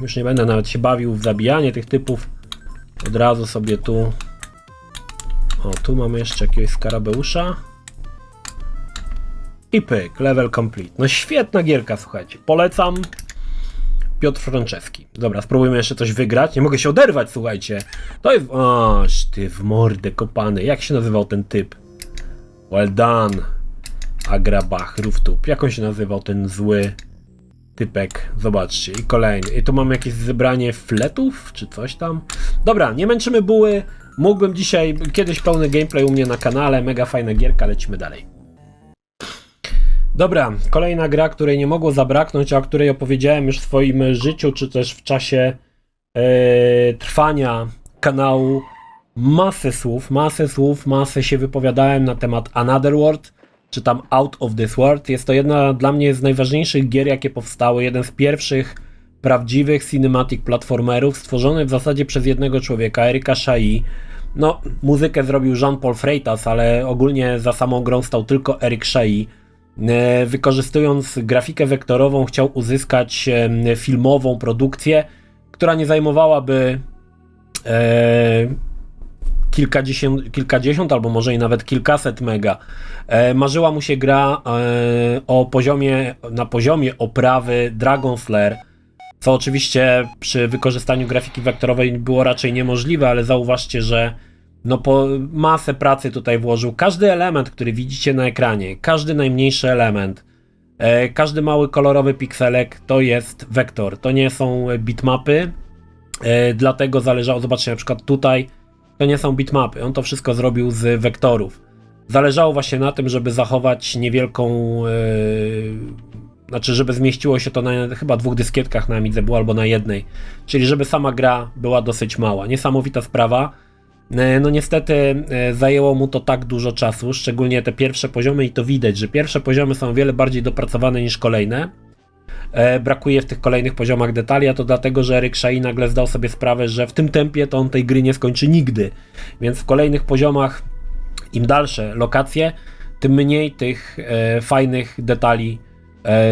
Speaker 1: Już nie będę nawet się bawił w zabijanie tych typów. Od razu sobie tu... O, tu mamy jeszcze jakiegoś skarabeusza. I pyk, level complete. No świetna gierka, słuchajcie. Polecam. Piotr Franceski. Dobra, spróbujmy jeszcze coś wygrać. Nie mogę się oderwać, słuchajcie. To jest... Oż ty w mordę kopany. Jak się nazywał ten typ? Well done. Agrabach, Rooftop. Jak on się nazywał, ten zły typek? Zobaczcie. I kolejny. I tu mamy jakieś zebranie fletów, czy coś tam. Dobra, nie męczymy buły. Mógłbym dzisiaj... Kiedyś pełny gameplay u mnie na kanale. Mega fajna gierka. Lecimy dalej. Dobra, kolejna gra, której nie mogło zabraknąć, a o której opowiedziałem już w swoim życiu, czy też w czasie trwania kanału. Masę się wypowiadałem na temat Another World, czy tam Out of this World. Jest to jedna dla mnie z najważniejszych gier, jakie powstały, jeden z pierwszych prawdziwych cinematic platformerów, stworzony w zasadzie przez jednego człowieka, Erika Chailly. No, muzykę zrobił Jean-Paul Freitas, ale ogólnie za samą grą stał tylko Eric Chailly. Wykorzystując grafikę wektorową chciał uzyskać filmową produkcję, która nie zajmowałaby kilkadziesiąt albo może i nawet kilkaset mega. Marzyła mu się gra na poziomie oprawy Dragon's Lair, co oczywiście przy wykorzystaniu grafiki wektorowej było raczej niemożliwe, ale zauważcie, że no po masę pracy tutaj włożył. Każdy element, który widzicie na ekranie, każdy najmniejszy element, każdy mały kolorowy pikselek to jest wektor, to nie są bitmapy, dlatego zależało, zobaczcie na przykład tutaj, to nie są bitmapy, on to wszystko zrobił z wektorów. Zależało właśnie na tym, żeby zachować niewielką, znaczy żeby zmieściło się to na chyba 2 dyskietkach na Amidze było, albo na jednej, czyli żeby sama gra była dosyć mała. Niesamowita sprawa. No niestety zajęło mu to tak dużo czasu, szczególnie te pierwsze poziomy, i to widać, że pierwsze poziomy są o wiele bardziej dopracowane niż kolejne. Brakuje w tych kolejnych poziomach detali, a to dlatego, że Eric Chailly nagle zdał sobie sprawę, że w tym tempie to on tej gry nie skończy nigdy. Więc w kolejnych poziomach, im dalsze lokacje, tym mniej tych fajnych detali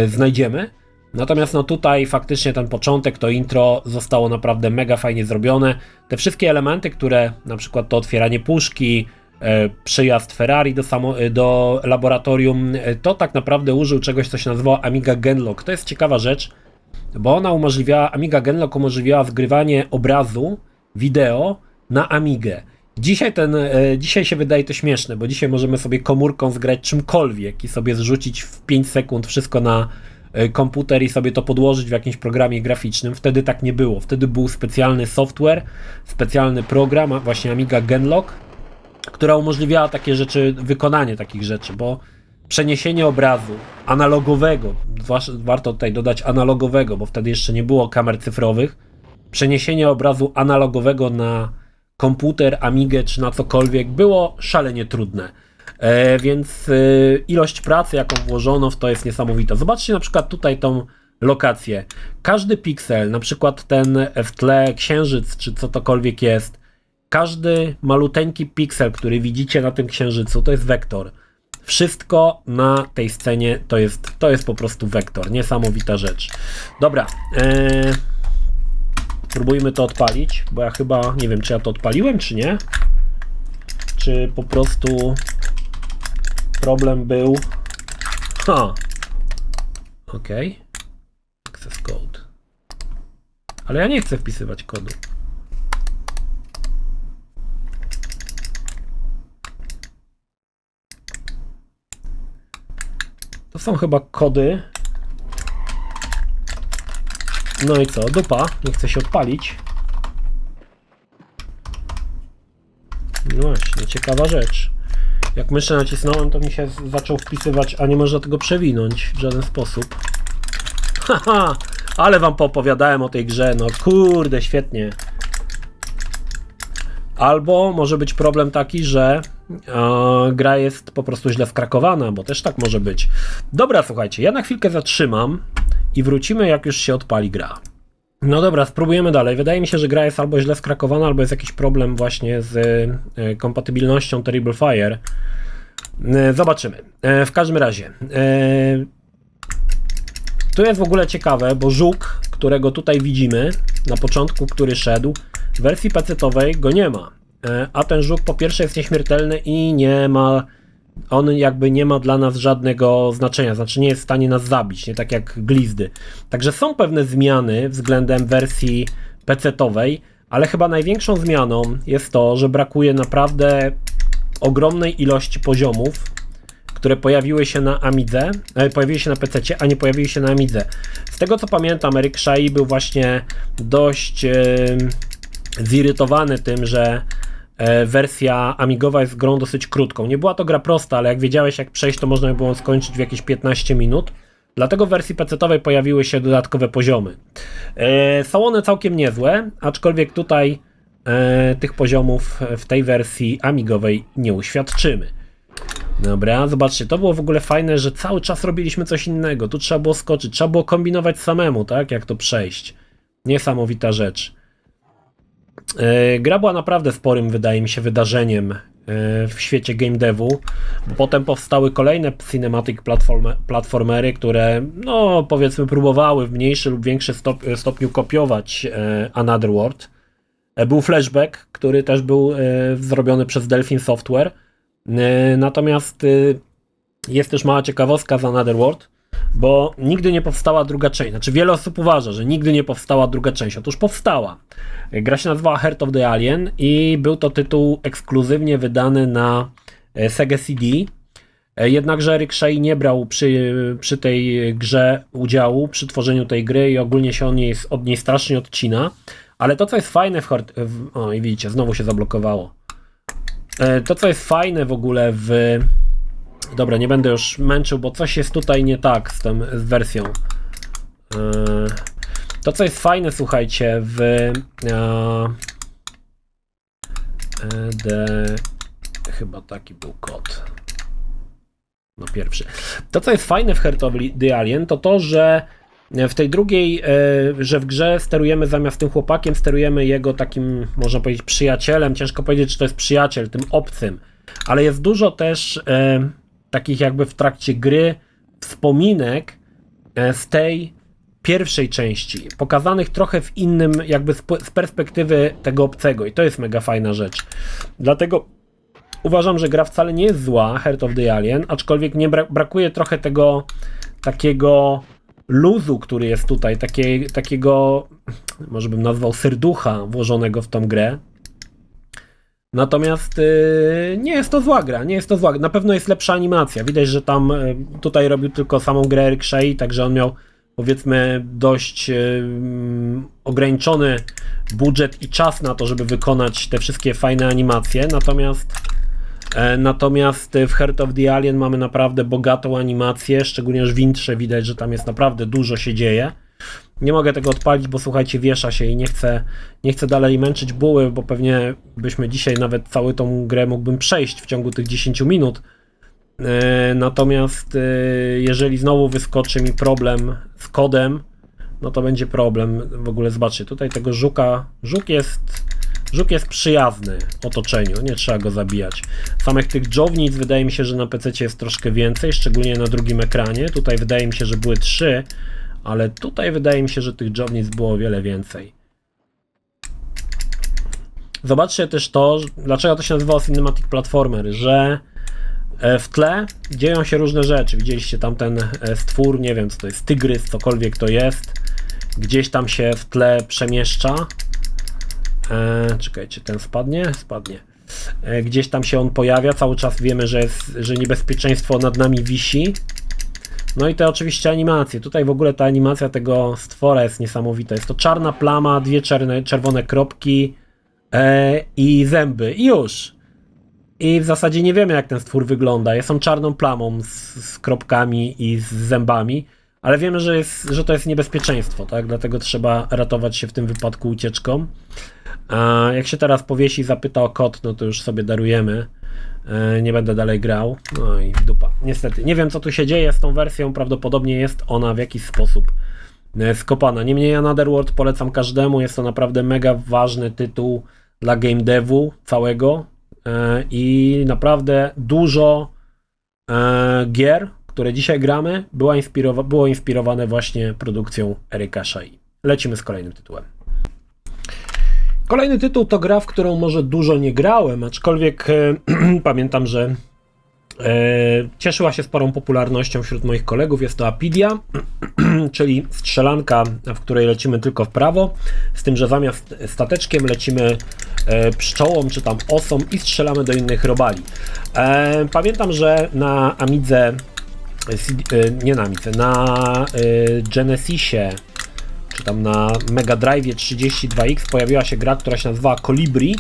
Speaker 1: znajdziemy. Natomiast no tutaj faktycznie ten początek, to intro zostało naprawdę mega fajnie zrobione. Te wszystkie elementy, które na przykład to otwieranie puszki, przyjazd Ferrari do laboratorium, to tak naprawdę użył czegoś, co się nazywa Amiga Genlock. To jest ciekawa rzecz, bo Amiga Genlock umożliwiała zgrywanie obrazu, wideo na Amigę. Dzisiaj się wydaje to śmieszne, bo dzisiaj możemy sobie komórką zgrać czymkolwiek i sobie zrzucić w 5 sekund wszystko na komputer i sobie to podłożyć w jakimś programie graficznym. Wtedy tak nie było. Wtedy był specjalny software, specjalny program, właśnie Amiga Genlock, która umożliwiała takie rzeczy, wykonanie takich rzeczy, bo przeniesienie obrazu analogowego, warto tutaj dodać analogowego, bo wtedy jeszcze nie było kamer cyfrowych, przeniesienie obrazu analogowego na komputer, Amigę czy na cokolwiek było szalenie trudne. Więc ilość pracy, jaką włożono w to, jest niesamowita. Zobaczcie na przykład tutaj tą lokację. Każdy piksel, na przykład ten w tle księżyc, czy cokolwiek jest, Każdy maluteńki piksel, który widzicie na tym księżycu, to jest wektor. Wszystko na tej scenie to jest po prostu wektor. Niesamowita rzecz. Dobra. Próbujmy to odpalić, bo ja chyba nie wiem, czy ja to odpaliłem, czy nie. Czy po prostu problem był. Ok. Access code. Ale ja nie chcę wpisywać kodu. To są chyba kody. No i co? Dupa. Nie chce się odpalić. No właśnie, ciekawa rzecz. Jak myszę nacisnąłem, to mi się zaczął wpisywać, a nie można tego przewinąć w żaden sposób. Haha, ale wam poopowiadałem o tej grze. No kurde, świetnie. Albo może być problem taki, że gra jest po prostu źle skrakowana, bo też tak może być. Dobra, słuchajcie, ja na chwilkę zatrzymam i wrócimy, jak już się odpali gra. No dobra, spróbujemy dalej. Wydaje mi się, że gra jest albo źle skrakowana, albo jest jakiś problem właśnie z kompatybilnością Terrible Fire. Zobaczymy. W każdym razie tu jest w ogóle ciekawe, bo żuk, którego tutaj widzimy na początku, który szedł, w wersji PC-owej go nie ma. A ten żuk po pierwsze jest nieśmiertelny i on jakby nie ma dla nas żadnego znaczenia, znaczy nie jest w stanie nas zabić, nie tak jak glizdy. Także są pewne zmiany względem wersji PC-owej, ale chyba największą zmianą jest to, że brakuje naprawdę ogromnej ilości poziomów, które pojawiły się na Amidze, pojawiły się na PC-cie, a nie pojawiły się na Amidze. Z tego co pamiętam, Eric Shai był właśnie dość zirytowany tym, że wersja amigowa jest grą dosyć krótką. Nie była to gra prosta, ale jak wiedziałeś jak przejść, to można by było skończyć w jakieś 15 minut. Dlatego w wersji PC-owej pojawiły się dodatkowe poziomy. Są one całkiem niezłe, aczkolwiek tutaj tych poziomów w tej wersji amigowej nie uświadczymy. Dobra, zobaczcie, to było w ogóle fajne, że cały czas robiliśmy coś innego. Tu trzeba było skoczyć, trzeba było kombinować samemu, tak? Jak to przejść. Niesamowita rzecz. Gra była naprawdę sporym, wydaje mi się, wydarzeniem w świecie game devu, bo potem powstały kolejne cinematic platformery, które, no powiedzmy, próbowały w mniejszy lub większy stopniu kopiować Another World. Był Flashback, który też był zrobiony przez Delphin Software. Natomiast jest też mała ciekawostka z Another World, bo nigdy nie powstała druga część. Znaczy wiele osób uważa, że nigdy nie powstała druga część. Otóż powstała. Gra się nazywała Heart of the Alien i był to tytuł ekskluzywnie wydany na Sega CD. Jednakże Eric Shai nie brał przy tej grze udziału, przy tworzeniu tej gry i ogólnie się od niej strasznie odcina. Ale to co jest fajne o i widzicie, znowu się zablokowało. To co jest fajne w ogóle Dobra, nie będę już męczył, bo coś jest tutaj nie tak z wersją. To co jest fajne, słuchajcie, chyba taki był kod. No pierwszy. To co jest fajne w Heart of the Alien, to to, że w tej drugiej, że w grze sterujemy zamiast tym chłopakiem, sterujemy jego takim, można powiedzieć, przyjacielem. Ciężko powiedzieć, czy to jest przyjaciel, tym obcym. Ale jest dużo też takich jakby w trakcie gry wspominek z tej pierwszej części, pokazanych trochę w innym, jakby z perspektywy tego obcego i to jest mega fajna rzecz. Dlatego uważam, że gra wcale nie jest zła, Heart of the Alien, aczkolwiek nie brakuje trochę tego takiego luzu, który jest tutaj, takiego, może bym nazwał serducha włożonego w tą grę. Natomiast nie jest to zła gra, nie jest to zła. Na pewno jest lepsza animacja. Widać, że tam tutaj robił tylko samą grę Eric Shai, także on miał, powiedzmy, dość ograniczony budżet i czas na to, żeby wykonać te wszystkie fajne animacje. Natomiast w Heart of the Alien mamy naprawdę bogatą animację, szczególnie już w intrze widać, że tam jest naprawdę dużo się dzieje. Nie mogę tego odpalić, bo słuchajcie, wiesza się i nie chcę dalej męczyć buły, bo pewnie byśmy dzisiaj nawet całą tą grę mógłbym przejść w ciągu tych 10 minut. Natomiast jeżeli znowu wyskoczy mi problem z kodem, no to będzie problem. W ogóle zobaczcie, tutaj tego żuk jest Żuk jest przyjazny otoczeniu, nie trzeba go zabijać. Samych tych dżownic wydaje mi się, że na PC jest troszkę więcej, szczególnie na drugim ekranie. Tutaj wydaje mi się, że były 3, ale tutaj wydaje mi się, że tych dżownic było o wiele więcej. Zobaczcie też to, dlaczego to się nazywało Cinematic Platformer, że w tle dzieją się różne rzeczy. Widzieliście tam ten stwór, nie wiem co to jest, tygrys, cokolwiek to jest. Gdzieś tam się w tle przemieszcza. Czekajcie, ten spadnie? Spadnie. Gdzieś tam się on pojawia, cały czas wiemy, że niebezpieczeństwo nad nami wisi. No i te oczywiście animacje. Tutaj w ogóle ta animacja tego stwora jest niesamowita. Jest to czarna plama, 2 czerwone kropki i zęby. I już. I w zasadzie nie wiemy, jak ten stwór wygląda. Jest on czarną plamą z kropkami i z zębami, ale wiemy, że to jest niebezpieczeństwo, tak? Dlatego trzeba ratować się w tym wypadku ucieczką. A jak się teraz powiesi i zapyta o kod, no to już sobie darujemy. Nie będę dalej grał. No i dupa. Niestety. Nie wiem, co tu się dzieje z tą wersją. Prawdopodobnie jest ona w jakiś sposób skopana. Niemniej Anotherworld polecam każdemu. Jest to naprawdę mega ważny tytuł dla game devu całego. I naprawdę dużo gier, które dzisiaj gramy, było inspirowane właśnie produkcją Eryka Shea. Lecimy z kolejnym tytułem. Kolejny tytuł to gra, w którą może dużo nie grałem, aczkolwiek pamiętam, że cieszyła się sporą popularnością wśród moich kolegów. Jest to Apidia, czyli strzelanka, w której lecimy tylko w prawo, z tym, że zamiast stateczkiem lecimy pszczołą czy tam osą i strzelamy do innych robali. Pamiętam, że na Amidze, nie na Amidze, na Genesisie czy tam na Mega Drive 32X pojawiła się gra, która się nazywała Kolibri,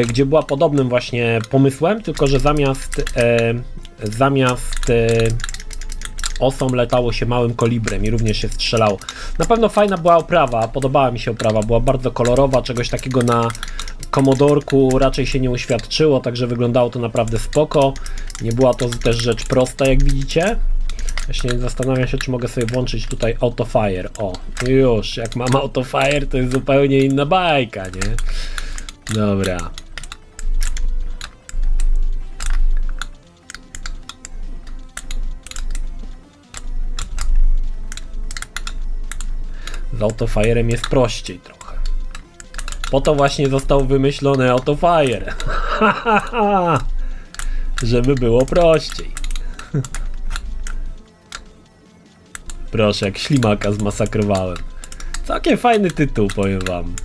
Speaker 1: gdzie była podobnym właśnie pomysłem, tylko że zamiast osą letało się małym kolibrem i również się strzelało. Na pewno fajna była oprawa, podobała mi się oprawa, była bardzo kolorowa, czegoś takiego na Commodorku raczej się nie uświadczyło, także wyglądało to naprawdę spoko. Nie była to też rzecz prosta, jak widzicie. Właśnie zastanawiam się, czy mogę sobie włączyć tutaj autofire. O, już, jak mam autofire, to jest zupełnie inna bajka, nie? Dobra. Z autofirem jest prościej trochę. Po to właśnie został wymyślony autofire. Żeby było prościej. Proszę, jak ślimaka zmasakrowałem. Całkiem fajny tytuł, powiem wam.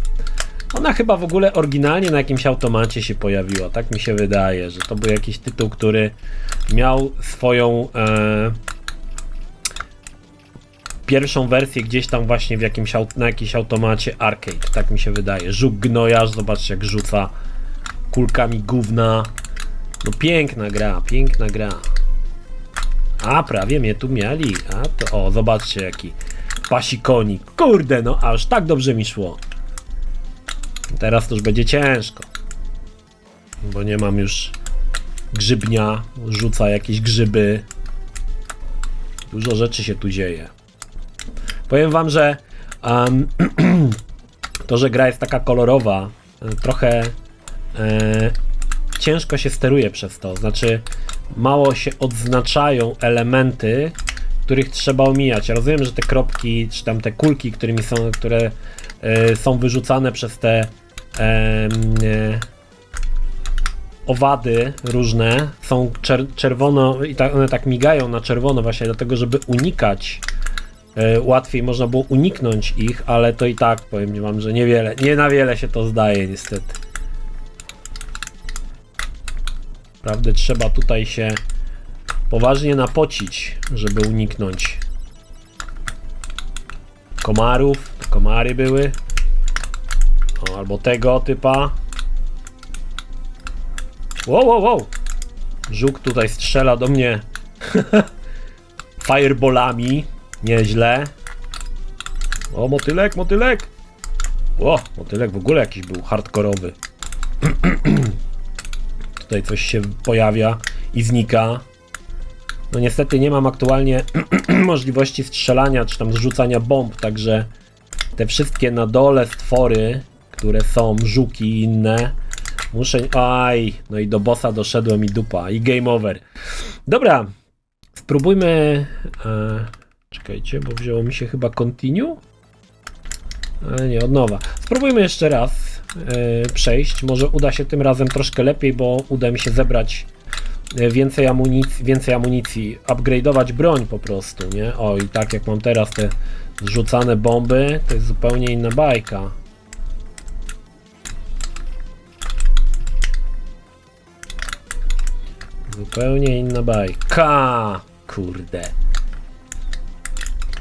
Speaker 1: Ona chyba w ogóle oryginalnie na jakimś automacie się pojawiła. Tak mi się wydaje, że to był jakiś tytuł, który miał swoją pierwszą wersję gdzieś tam właśnie na jakimś automacie arcade. Tak mi się wydaje. Żuk gnojarz, zobaczcie jak rzuca kulkami gówna. No piękna gra, piękna gra. A, prawie mnie tu mieli. A to, o, zobaczcie jaki pasikonik. Kurde, no aż tak dobrze mi szło. Teraz to już będzie ciężko. Bo nie mam już grzybnia. Rzuca jakieś grzyby. Dużo rzeczy się tu dzieje. Powiem wam, że to, że gra jest taka kolorowa, trochę ciężko się steruje przez to. Znaczy, mało się odznaczają elementy, których trzeba omijać. Ja rozumiem, że te kropki, czy tam te kulki, które są wyrzucane przez te owady różne, są czerwono i one tak migają na czerwono właśnie dlatego, żeby unikać. Łatwiej można było uniknąć ich, ale to i tak powiem wam, że nie na wiele się to zdaje niestety. Naprawdę trzeba tutaj się poważnie napocić, żeby uniknąć komarów. Komary były. O, albo tego typa. Wow, wow, wow. Żuk tutaj strzela do mnie fireballami. Nieźle. O, motylek, motylek. O, motylek w ogóle jakiś był hardkorowy. Tutaj coś się pojawia i znika. No niestety nie mam aktualnie możliwości strzelania czy tam zrzucania bomb, także te wszystkie na dole stwory, które są, żuki i inne. Muszę... Aj, no i do bossa doszedłem i dupa, i game over. Dobra, spróbujmy... czekajcie, bo wzięło mi się chyba continue. Ale nie, od nowa. Spróbujmy jeszcze raz przejść. Może uda się tym razem troszkę lepiej, bo uda mi się zebrać więcej amunicji, upgrade'ować broń po prostu, nie? O, i tak jak mam teraz te zrzucane bomby, to jest zupełnie inna bajka. Zupełnie inna bajka. Kurde.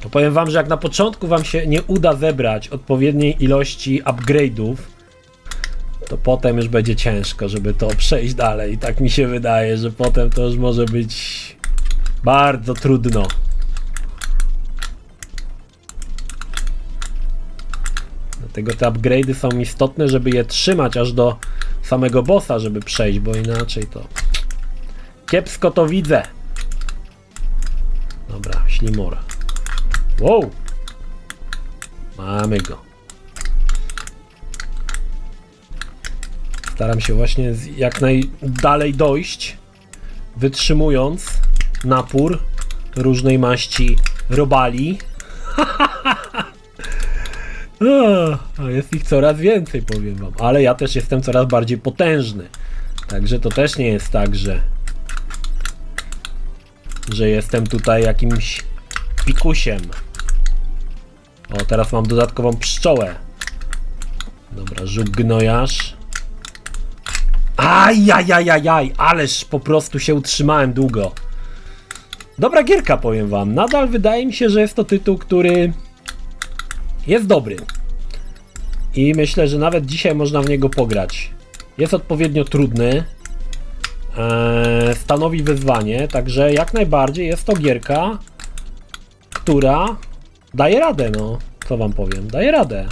Speaker 1: To powiem wam, że jak na początku wam się nie uda zebrać odpowiedniej ilości upgrade'ów, to potem już będzie ciężko, żeby to przejść dalej. I tak mi się wydaje, że potem to już może być bardzo trudno. Dlatego te upgrade'y są istotne, żeby je trzymać aż do samego bossa, żeby przejść, bo inaczej to kiepsko to widzę. Dobra, ślimor. Wow! Mamy go. Staram się właśnie jak najdalej dojść, wytrzymując napór różnej maści robali. A jest ich coraz więcej, powiem wam. Ale ja też jestem coraz bardziej potężny. Także to też nie jest tak, że jestem tutaj jakimś pikusiem. O, teraz mam dodatkową pszczołę. Dobra, żuk gnojarz. Ajajajajaj, ależ po prostu się utrzymałem długo. Dobra gierka, powiem wam. Nadal wydaje mi się, że jest to tytuł, który jest dobry. I myślę, że nawet dzisiaj można w niego pograć. Jest odpowiednio trudny. Stanowi wyzwanie, także jak najbardziej jest to gierka, która daje radę, no. Co wam powiem? Daje radę.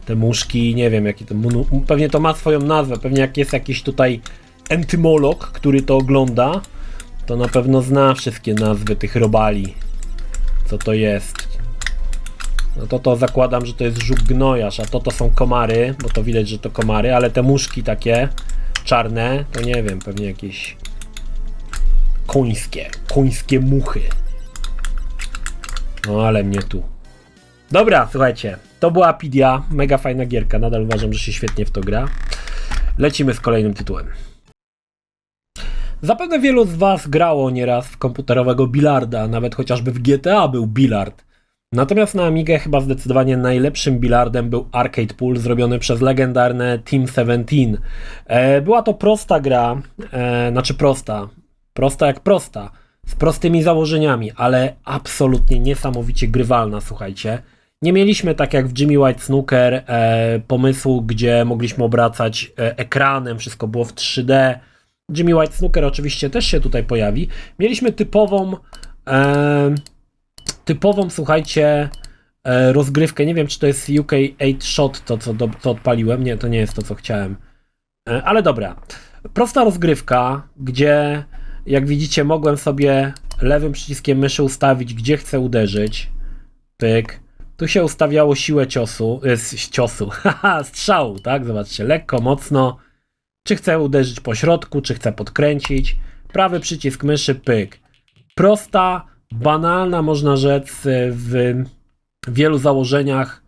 Speaker 1: Te muszki, nie wiem jaki to... Pewnie to ma swoją nazwę, pewnie jak jest jakiś tutaj entymolog, który to ogląda, to na pewno zna wszystkie nazwy tych robali. Co to jest? No to zakładam, że to jest żuk gnojarz, a to są komary, bo to widać, że to komary, ale te muszki takie czarne, to nie wiem, pewnie jakieś końskie muchy. No ale mnie tu. Dobra, słuchajcie, to była Apidia, mega fajna gierka, nadal uważam, że się świetnie w to gra. Lecimy z kolejnym tytułem. Zapewne wielu z was grało nieraz w komputerowego bilarda, nawet chociażby w GTA był bilard. Natomiast na Amigę chyba zdecydowanie najlepszym bilardem był Arcade Pool zrobiony przez legendarne Team 17. Była to prosta gra, znaczy prosta jak prosta, z prostymi założeniami, ale absolutnie niesamowicie grywalna, słuchajcie. Nie mieliśmy tak jak w Jimmy White Snooker pomysłu, gdzie mogliśmy obracać ekranem, wszystko było w 3D. Jimmy White Snooker oczywiście też się tutaj pojawi. Mieliśmy typową, słuchajcie, rozgrywkę. Nie wiem, czy to jest UK 8 Shot, to co odpaliłem. Nie, to nie jest to, co chciałem. Ale dobra. Prosta rozgrywka, gdzie jak widzicie mogłem sobie lewym przyciskiem myszy ustawić, gdzie chcę uderzyć. Pyk. Tu się ustawiało siłę strzału, tak? Zobaczcie, lekko, mocno. Czy chcę uderzyć po środku, czy chcę podkręcić. Prawy przycisk myszy, pyk. Prosta, banalna, można rzec, w wielu założeniach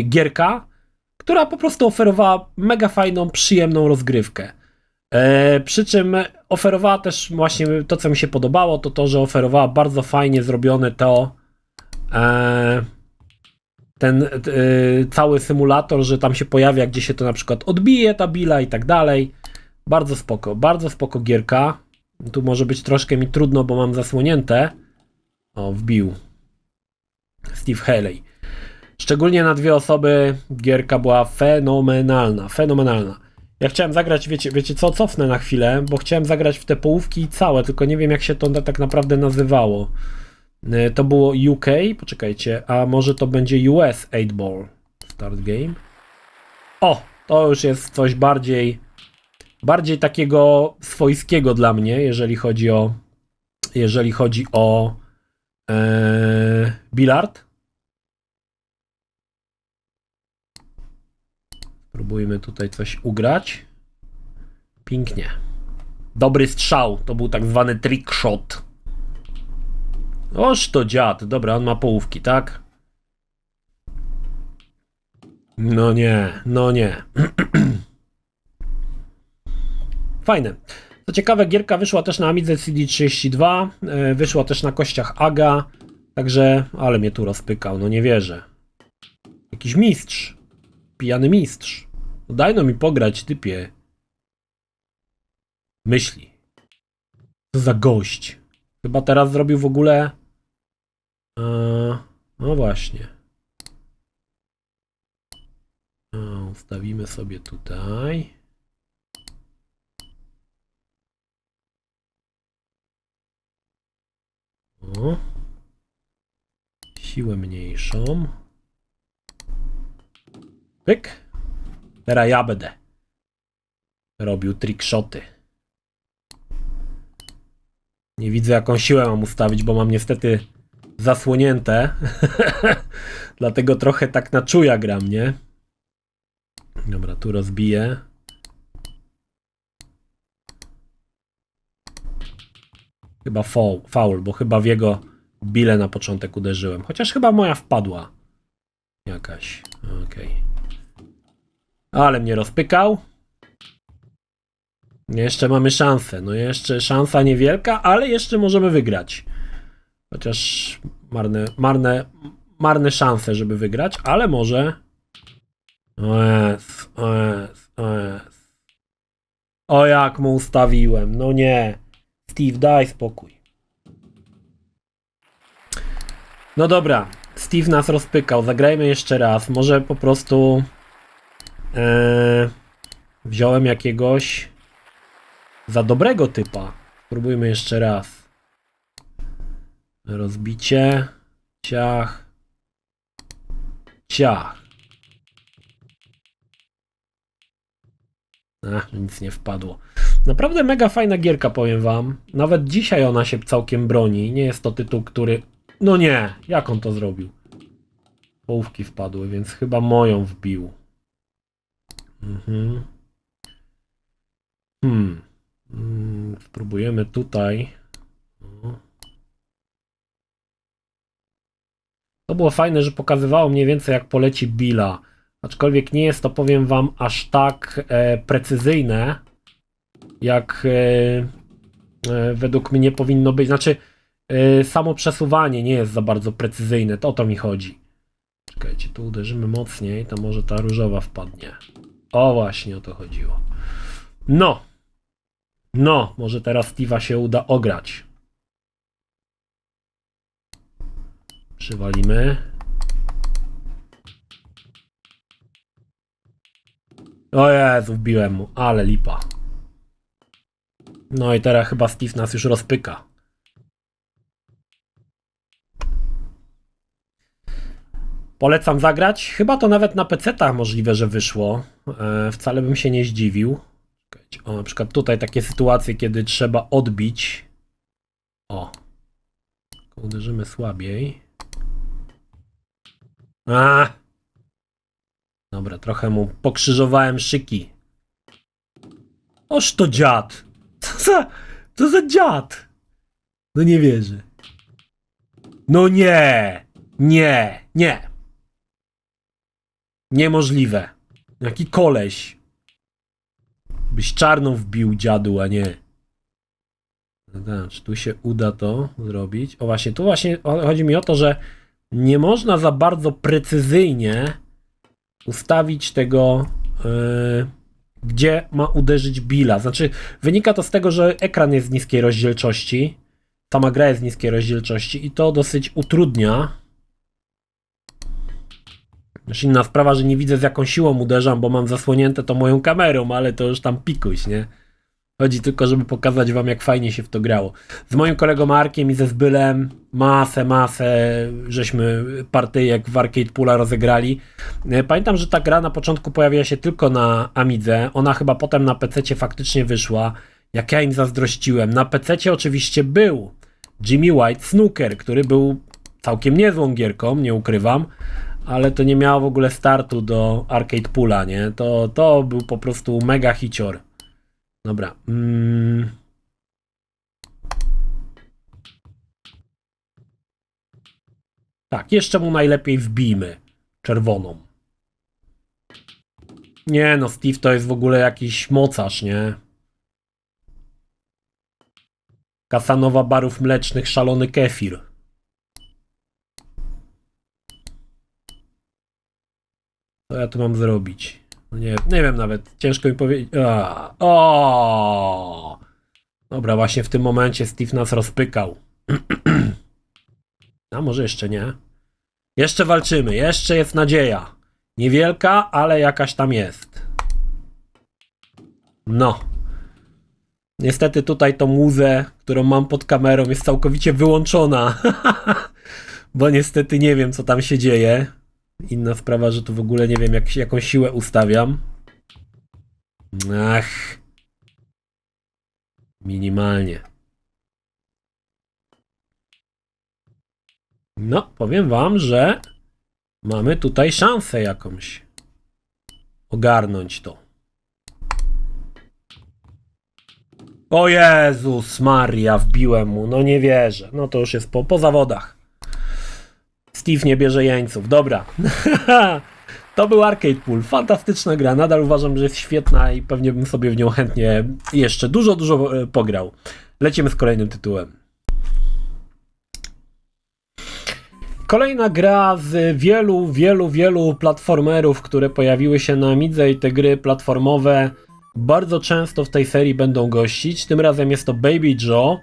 Speaker 1: gierka, która po prostu oferowała mega fajną, przyjemną rozgrywkę. Przy czym oferowała też właśnie to, co mi się podobało, to, że oferowała bardzo fajnie zrobione ten cały symulator, że tam się pojawia, gdzie się to na przykład odbije ta bila i tak dalej. Bardzo spoko gierka. Tu może być troszkę mi trudno, bo mam zasłonięte. O, wbił Steve Haley. Szczególnie na 2 osoby gierka była fenomenalna. Ja chciałem zagrać, wiecie co, cofnę na chwilę, bo chciałem zagrać w te połówki całe, tylko nie wiem jak się to tak naprawdę nazywało. To było UK, poczekajcie, a może to będzie US 8-ball. Start game. O, to już jest coś bardziej takiego swojskiego dla mnie, jeżeli chodzi o bilard. Próbujmy tutaj coś ugrać. Pięknie. Dobry strzał. To był tak zwany trick shot. Oż to dziad. Dobra, on ma połówki, tak? No nie, no nie. Fajne. Co ciekawe, gierka wyszła też na Amidze CD32, wyszła też na kościach AGA, także, ale mnie tu rozpykał, no nie wierzę. Jakiś mistrz, pijany mistrz. No daj no mi pograć, typie. Myśli. Co za gość. Chyba teraz zrobił w ogóle... no właśnie. Ustawimy sobie tutaj. O. Siłę mniejszą. Pyk. Teraz ja będę robił trickshoty. Nie widzę, jaką siłę mam ustawić, bo mam niestety zasłonięte. Dlatego trochę tak na czuja gram, nie? Dobra, tu rozbiję. Chyba faul, bo chyba w jego bilę na początek uderzyłem. Chociaż chyba moja wpadła. Jakaś. Okej. Ale mnie rozpykał. Jeszcze mamy szansę. No jeszcze szansa niewielka, ale jeszcze możemy wygrać. Chociaż marne szanse, żeby wygrać, ale może. O jest, o jest, o jest. O jak mu ustawiłem. No nie. Steve, daj spokój. No dobra. Steve nas rozpykał. Zagrajmy jeszcze raz. Może po prostu wziąłem jakiegoś za dobrego typa. Spróbujmy jeszcze raz. Rozbicie. Ciach. Ciach. Nic nie wpadło. Naprawdę mega fajna gierka, powiem wam. Nawet dzisiaj ona się całkiem broni. Nie jest to tytuł, który... No nie! Jak on to zrobił? Połówki wpadły, więc chyba moją wbił. Spróbujemy tutaj. To było fajne, że pokazywało mniej więcej, jak poleci billa. Aczkolwiek nie jest to, powiem wam, aż tak precyzyjne, jak według mnie powinno być. Znaczy, samo przesuwanie nie jest za bardzo precyzyjne. To o to mi chodzi. Czekajcie, tu uderzymy mocniej, to może ta różowa wpadnie. O, właśnie o to chodziło. No, może teraz Steve'a się uda ograć. Przywalimy. O Jezu, wbiłem mu, ale lipa. No i teraz chyba Steve nas już rozpyka. Polecam zagrać. Chyba to nawet na PC-tach możliwe, że wyszło. Wcale bym się nie zdziwił. O, na przykład tutaj takie sytuacje, kiedy trzeba odbić. O. Uderzymy słabiej. Dobra, trochę mu pokrzyżowałem szyki. Oż to dziad. Co za dziad? No nie wierzę. No nie. Nie. Niemożliwe. Jaki koleś. Byś czarną wbił, dziadu, a nie. No, czy tu się uda to zrobić? O właśnie, tu właśnie chodzi mi o to, że nie można za bardzo precyzyjnie ustawić tego, gdzie ma uderzyć billa. Znaczy, wynika to z tego, że ekran jest z niskiej rozdzielczości. Sama gra jest z niskiej rozdzielczości i to dosyć utrudnia. Też inna sprawa, że nie widzę, z jaką siłą uderzam, bo mam zasłonięte to moją kamerą, ale to już tam pikuś, nie? Chodzi tylko, żeby pokazać wam, jak fajnie się w to grało. Z moim kolegą Markiem i ze Zbylem masę żeśmy partyjek w Arcade Poola rozegrali. Pamiętam, że ta gra na początku pojawiła się tylko na Amidze. Ona chyba potem na PC-cie faktycznie wyszła. Jak ja im zazdrościłem. Na PC-cie oczywiście był Jimmy White Snooker, który był całkiem niezłą gierką, nie ukrywam. ale to nie miało w ogóle startu do Arcade Poola, nie? To był po prostu mega hicior. Dobra. Tak, jeszcze mu najlepiej wbijmy czerwoną. Nie no, Steve to jest w ogóle jakiś mocarz, nie? Kasanowa barów mlecznych, szalony kefir. Co ja tu mam zrobić? No nie wiem nawet, ciężko mi powiedzieć. O! Dobra, właśnie w tym momencie Steve nas rozpykał. A może jeszcze nie? Jeszcze walczymy, jeszcze jest nadzieja. Niewielka, ale jakaś tam jest. No. Niestety tutaj tą muzę, którą mam pod kamerą, jest całkowicie wyłączona. Bo niestety nie wiem, co tam się dzieje. Inna sprawa, że tu w ogóle nie wiem, jaką siłę ustawiam. Ach. Minimalnie. No, powiem wam, że mamy tutaj szansę jakąś ogarnąć to. O Jezus Maria, wbiłem mu, no nie wierzę. No to już jest po zawodach. Steve nie bierze jeńców, dobra. To był Arcade Pool, fantastyczna gra, nadal uważam, że jest świetna i pewnie bym sobie w nią chętnie jeszcze dużo pograł. Lecimy z kolejnym tytułem. Kolejna gra z wielu platformerów, które pojawiły się na Amidze i te gry platformowe bardzo często w tej serii będą gościć. Tym razem jest to Baby Joe,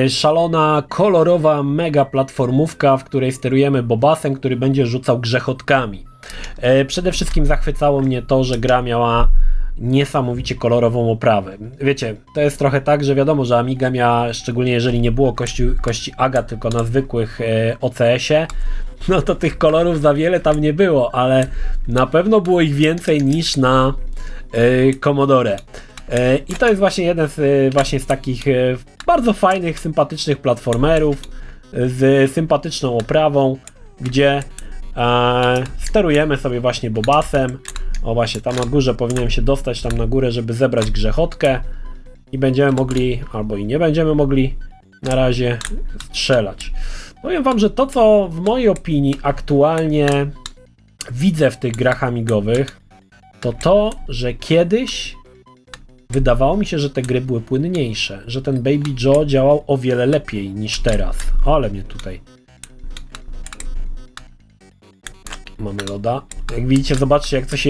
Speaker 1: szalona, kolorowa, mega platformówka, w której sterujemy Bobasem, który będzie rzucał grzechotkami. Przede wszystkim zachwycało mnie to, że gra miała niesamowicie kolorową oprawę. Wiecie, to jest trochę tak, że wiadomo, że Amiga miała, szczególnie jeżeli nie było kości AGA, tylko na zwykłych OCS-ie, no to tych kolorów za wiele tam nie było, ale na pewno było ich więcej niż na Commodore. I to jest właśnie jeden z takich bardzo fajnych, sympatycznych platformerów z sympatyczną oprawą, gdzie sterujemy sobie właśnie Bobasem. O właśnie, tam na górze powinienem się dostać tam na górę, żeby zebrać grzechotkę i będziemy mogli, albo i nie będziemy mogli na razie strzelać. Powiem wam, że to, co w mojej opinii aktualnie widzę w tych grach amigowych, to, że kiedyś wydawało mi się, że te gry były płynniejsze, że ten Baby Joe działał o wiele lepiej niż teraz. Ale mnie tutaj... Mamy loda. Jak widzicie, zobaczcie, jak coś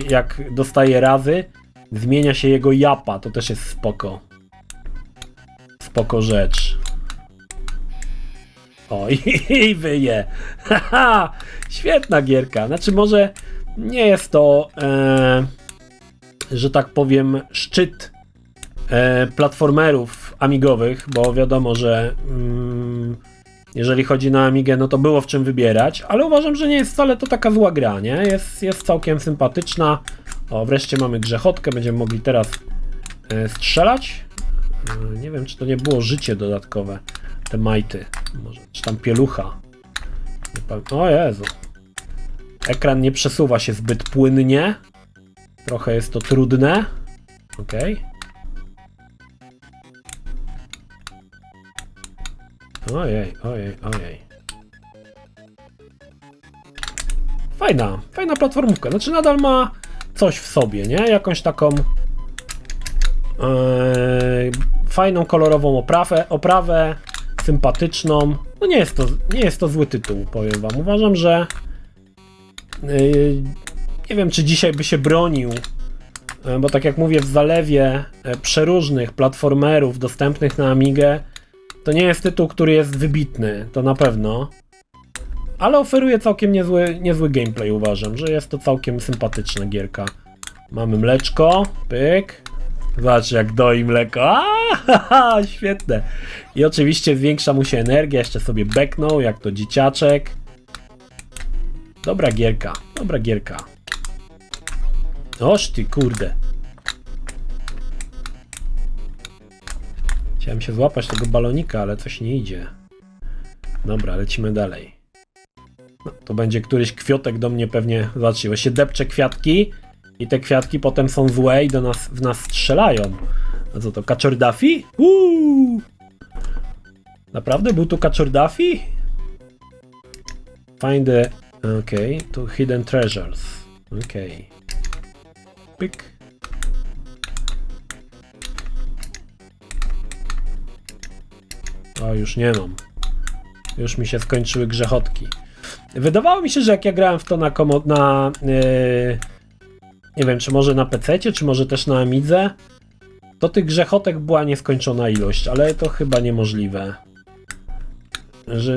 Speaker 1: jak dostaje razy, zmienia się jego japa. To też jest spoko. Spoko rzecz. O, i wyje. Haha, świetna gierka. Znaczy może nie jest to, że tak powiem, szczyt platformerów amigowych, bo wiadomo, że jeżeli chodzi na Amigę, no to było w czym wybierać, ale uważam, że nie jest wcale to taka zła gra, nie? Jest całkiem sympatyczna. O, wreszcie mamy grzechotkę, będziemy mogli teraz strzelać. Nie wiem, czy to nie było życie dodatkowe, te majty, może, czy tam pielucha. O Jezu. Ekran nie przesuwa się zbyt płynnie. Trochę jest to trudne. Okej. Ojej. Fajna platformówka. Znaczy nadal ma coś w sobie, nie? Jakąś taką fajną, kolorową oprawę, sympatyczną. No nie jest to zły tytuł, powiem wam. Uważam, że nie wiem, czy dzisiaj by się bronił, bo tak jak mówię, w zalewie przeróżnych platformerów dostępnych na Amigę, to nie jest tytuł, który jest wybitny, to na pewno, ale oferuje całkiem niezły gameplay, uważam, że jest to całkiem sympatyczna gierka. Mamy mleczko, pyk, zobacz jak doi mleko, świetne. I oczywiście zwiększa mu się energia, jeszcze sobie beknął, jak to dzieciaczek. Dobra gierka. Oż ty, kurde. Chciałem się złapać tego balonika, ale coś nie idzie. Dobra, lecimy dalej. No, to będzie któryś kwiotek do mnie pewnie, zobaczcie, bo się depcze kwiatki i te kwiatki potem są złe i w nas strzelają. A co to, Kaczor Duffy? Naprawdę był tu Kaczor Duffy? Find the... okej, to hidden treasures. Okej. Pyk. O, już nie mam. Już mi się skończyły grzechotki. Wydawało mi się, że jak ja grałem w to nie wiem, czy może na PC-cie, czy może też na Amidze, to tych grzechotek była nieskończona ilość, ale to chyba niemożliwe.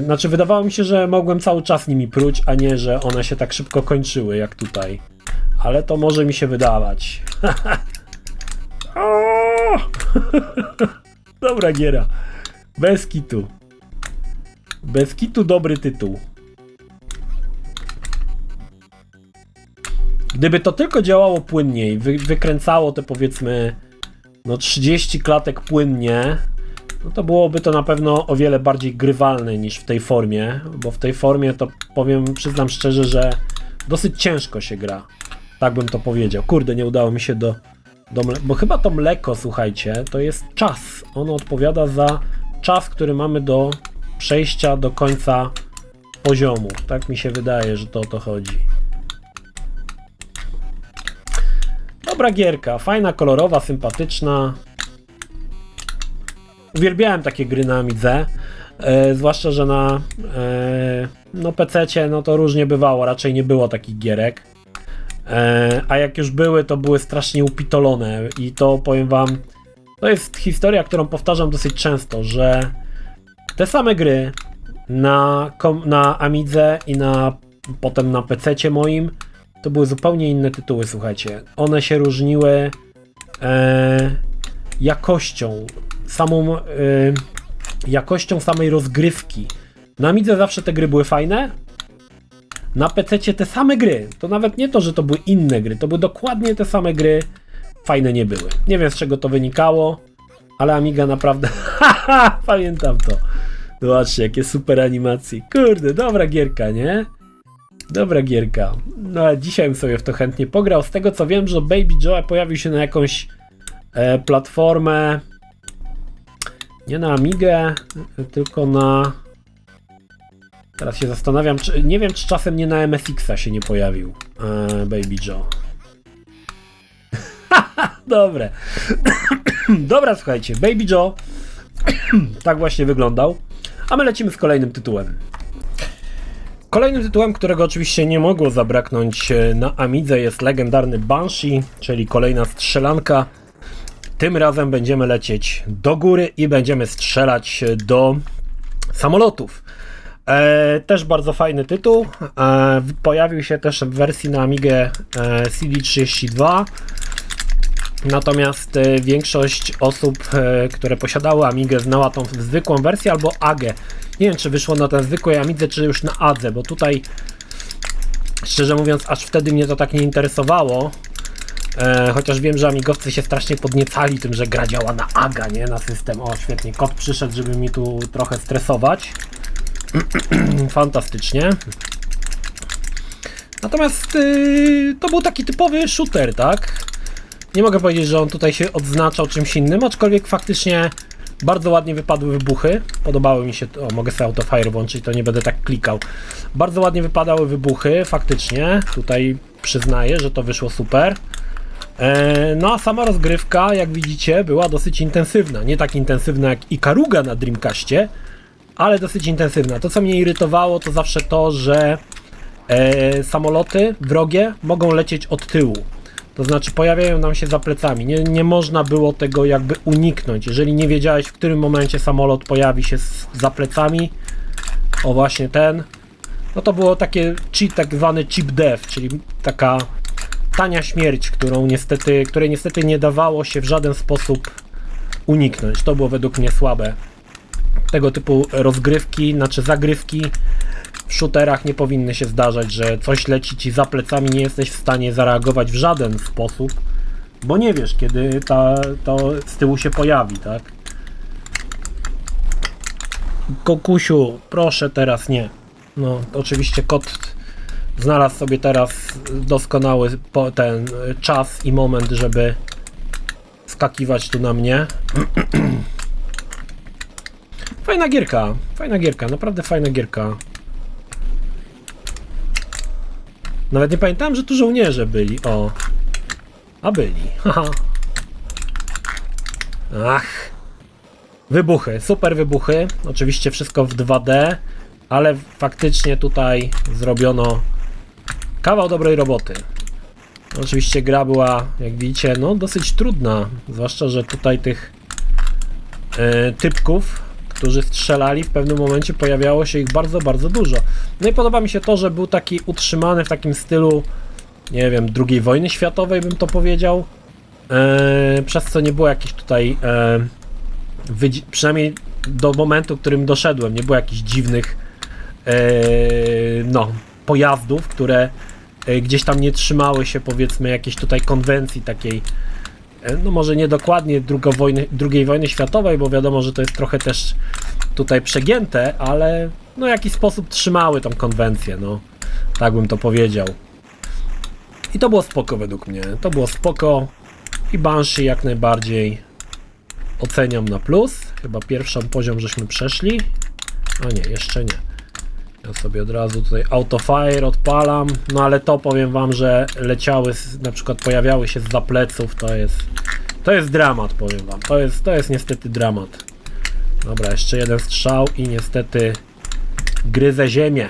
Speaker 1: Znaczy, wydawało mi się, że mogłem cały czas nimi pruć, a nie, że one się tak szybko kończyły, jak tutaj. Ale to może mi się wydawać. Dobra giera. Bez kitu. Bez kitu dobry tytuł. Gdyby to tylko działało płynniej, wykręcało te powiedzmy 30 klatek płynnie, no to byłoby to na pewno o wiele bardziej grywalne niż w tej formie, bo w tej formie to przyznam szczerze, że dosyć ciężko się gra. Tak bym to powiedział. Kurde, nie udało mi się bo chyba to mleko, słuchajcie, to jest czas. Ono odpowiada za czas, który mamy do przejścia do końca poziomu. Tak mi się wydaje, że to o to chodzi. Dobra gierka, fajna, kolorowa, sympatyczna. Uwielbiałem takie gry na Amidze, zwłaszcza, że na PC-cie to różnie bywało, raczej nie było takich gierek. A jak już były, to były strasznie upitolone i to powiem wam, to jest historia, którą powtarzam dosyć często, że te same gry na Amidze i potem na PC-cie moim, to były zupełnie inne tytuły, słuchajcie. One się różniły jakością, jakością samej rozgrywki. Na Amidze zawsze te gry były fajne, na PC-cie te same gry. To nawet nie to, że to były inne gry, to były dokładnie te same gry, fajne nie były. Nie wiem, z czego to wynikało, ale Amiga naprawdę... pamiętam to. Zobaczcie, jakie super animacje. Kurde, dobra gierka, nie? Dobra gierka. No ale dzisiaj bym sobie w to chętnie pograł. Z tego co wiem, że Baby Joe pojawił się na jakąś platformę, nie na Amigę, tylko na... Teraz się zastanawiam, nie wiem, czy czasem nie na MSX-a się nie pojawił Baby Joe. Dobre. Dobra, słuchajcie, Baby Joe tak właśnie wyglądał. A my lecimy z kolejnym tytułem. Kolejnym tytułem, którego oczywiście nie mogło zabraknąć na Amidze, jest legendarny Banshee, czyli kolejna strzelanka. Tym razem będziemy lecieć do góry i będziemy strzelać do samolotów. Też bardzo fajny tytuł. Pojawił się też w wersji na Amigę CD32. Natomiast większość osób, które posiadały Amigę, znała tą zwykłą wersję albo AGę. Nie wiem, czy wyszło na tę zwykłej Amidze, czy już na Adze, bo tutaj, szczerze mówiąc, aż wtedy mnie to tak nie interesowało. Chociaż wiem, że amigowcy się strasznie podniecali tym, że gra działa na AGA, nie na system. O, świetnie, kot przyszedł, żeby mi tu trochę stresować. Fantastycznie. Natomiast to był taki typowy shooter, tak? Nie mogę powiedzieć, że on tutaj się odznaczał czymś innym, aczkolwiek faktycznie bardzo ładnie wypadły wybuchy. Podobały mi się, mogę sobie autofire włączyć, to nie będę tak klikał. Bardzo ładnie wypadały wybuchy, faktycznie. Tutaj przyznaję, że to wyszło super. No a sama rozgrywka, jak widzicie, była dosyć intensywna. Nie tak intensywna jak Ikaruga na Dreamcastie, ale dosyć intensywna. To, co mnie irytowało, to zawsze to, że samoloty wrogie mogą lecieć od tyłu. To znaczy pojawiają nam się za plecami. Nie można było tego jakby uniknąć. Jeżeli nie wiedziałeś, w którym momencie samolot pojawi się za plecami, o właśnie ten, no to było takie tak zwany cheap death, czyli taka tania śmierć, której niestety nie dawało się w żaden sposób uniknąć. To było według mnie słabe. Tego typu rozgrywki, znaczy zagrywki w shooterach nie powinny się zdarzać, że coś leci ci za plecami, nie jesteś w stanie zareagować w żaden sposób, bo nie wiesz, kiedy to z tyłu się pojawi, tak? Kokusiu, proszę teraz nie. No, oczywiście kot znalazł sobie teraz doskonały ten czas i moment, żeby skakiwać tu na mnie. Fajna gierka, naprawdę fajna gierka. Nawet nie pamiętałem, że tu żołnierze byli, o. A byli, haha. Ach. Wybuchy, super wybuchy. Oczywiście wszystko w 2D, ale faktycznie tutaj zrobiono kawał dobrej roboty. Oczywiście gra była, jak widzicie, no dosyć trudna. Zwłaszcza, że tutaj tych typków, którzy strzelali, w pewnym momencie pojawiało się ich bardzo, bardzo dużo. No i podoba mi się to, że był taki utrzymany w takim stylu, nie wiem, II wojny światowej bym to powiedział. Przez co nie było jakichś tutaj, przynajmniej do momentu, w którym doszedłem, nie było jakichś dziwnych no, pojazdów, które gdzieś tam nie trzymały się, powiedzmy, jakiejś tutaj konwencji takiej, no może nie dokładnie II wojny światowej, bo wiadomo, że to jest trochę też tutaj przegięte, ale no w jakiś sposób trzymały tą konwencję, no tak bym to powiedział. I to było spoko według mnie, to było spoko i Banshee jak najbardziej oceniam na plus. Chyba pierwszy poziom żeśmy przeszli, a nie, jeszcze nie. Ja sobie od razu tutaj autofire odpalam, no ale to powiem wam, że leciały, na przykład pojawiały się zza pleców, to jest dramat, powiem wam, to jest niestety dramat. Dobra, jeszcze jeden strzał i niestety gryzę ziemię.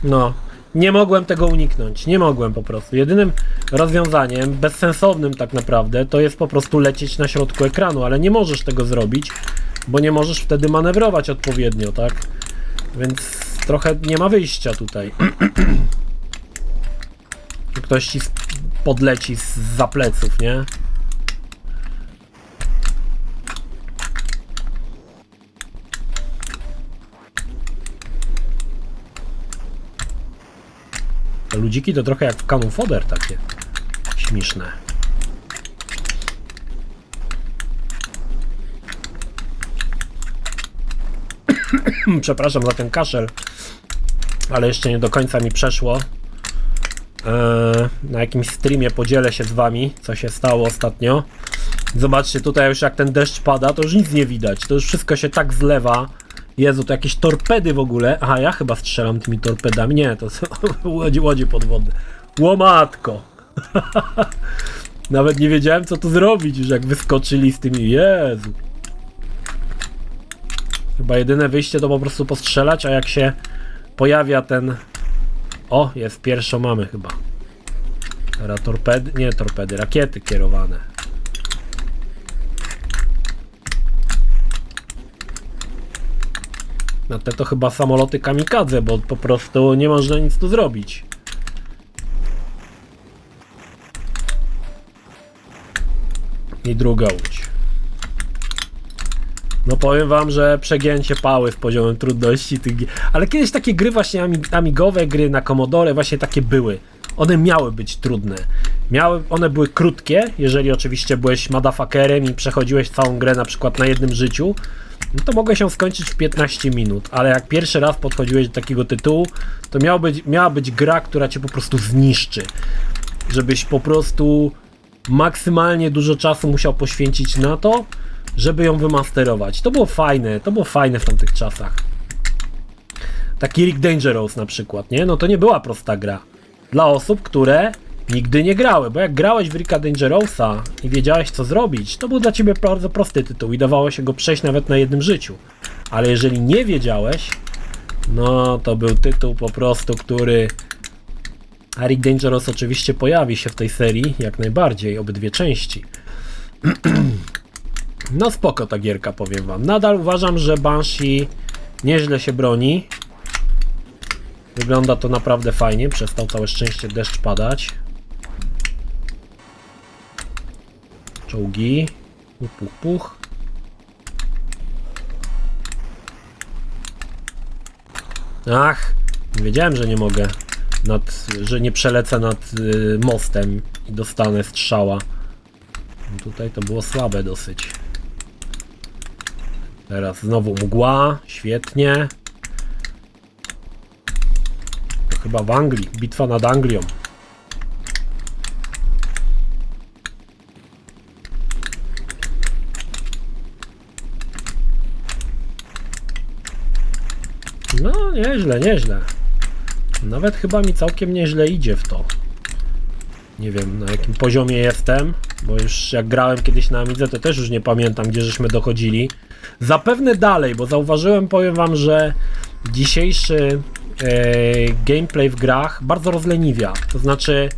Speaker 1: No, nie mogłem tego uniknąć, nie mogłem po prostu. Jedynym rozwiązaniem, bezsensownym tak naprawdę, to jest po prostu lecieć na środku ekranu, ale nie możesz tego zrobić, bo nie możesz wtedy manewrować odpowiednio, tak? Więc trochę nie ma wyjścia tutaj. Ktoś ci podleci zza pleców, nie? Te ludziki to trochę jak w Cannon Fodder takie śmieszne. Przepraszam za ten kaszel, ale jeszcze nie do końca mi przeszło. Na jakimś streamie podzielę się z wami, co się stało ostatnio. Zobaczcie, tutaj już jak ten deszcz pada, to już nic nie widać. To już wszystko się tak zlewa. Jezu, to jakieś torpedy w ogóle. Aha, ja chyba strzelam tymi torpedami. Nie, to są łodzie podwodne. Łomatko! Nawet nie wiedziałem, co tu zrobić, już jak wyskoczyli z tymi. Jezu! Chyba jedyne wyjście to po prostu postrzelać, a jak się pojawia ten... O, jest, pierwszą mamy chyba. Teraz torpedy, nie torpedy, rakiety kierowane. Na te to chyba samoloty kamikadze, bo po prostu nie można nic tu zrobić. I druga łódź. No powiem wam, że przegięcie pały w poziomem trudności tych gier. Ale kiedyś takie gry właśnie amigowe, gry na Commodore właśnie takie były. One miały być trudne. One były krótkie, jeżeli oczywiście byłeś motherfuckerem i przechodziłeś całą grę na przykład na jednym życiu, no to mogło się skończyć w 15 minut, ale jak pierwszy raz podchodziłeś do takiego tytułu, to miała być gra, która cię po prostu zniszczy. Żebyś po prostu maksymalnie dużo czasu musiał poświęcić na to, żeby ją wymasterować. To było fajne w tamtych czasach. Taki Rick Dangerous na przykład, nie? No to nie była prosta gra. Dla osób, które nigdy nie grały, bo jak grałeś w Ricka Dangerousa i wiedziałeś, co zrobić, to był dla ciebie bardzo prosty tytuł i dawało się go przejść nawet na jednym życiu. Ale jeżeli nie wiedziałeś, no to był tytuł po prostu, który... A Rick Dangerous oczywiście pojawi się w tej serii, jak najbardziej, obydwie części. No spoko ta gierka, powiem wam. Nadal uważam, że Banshee nieźle się broni. Wygląda to naprawdę fajnie. Przestał całe szczęście deszcz padać. Czołgi. Puch, puch. Ach, nie wiedziałem, że nie mogę. Że nie przelecę nad mostem i dostanę strzała. No tutaj to było słabe dosyć. Teraz znowu mgła, świetnie. To chyba w Anglii, bitwa nad Anglią. No, nieźle, nieźle. Nawet chyba mi całkiem nieźle idzie w to. Nie wiem, na jakim poziomie jestem, bo już jak grałem kiedyś na Amidze, to też już nie pamiętam, gdzie żeśmy dochodzili. Zapewne dalej, bo zauważyłem, powiem wam, że dzisiejszy gameplay w grach bardzo rozleniwia. To znaczy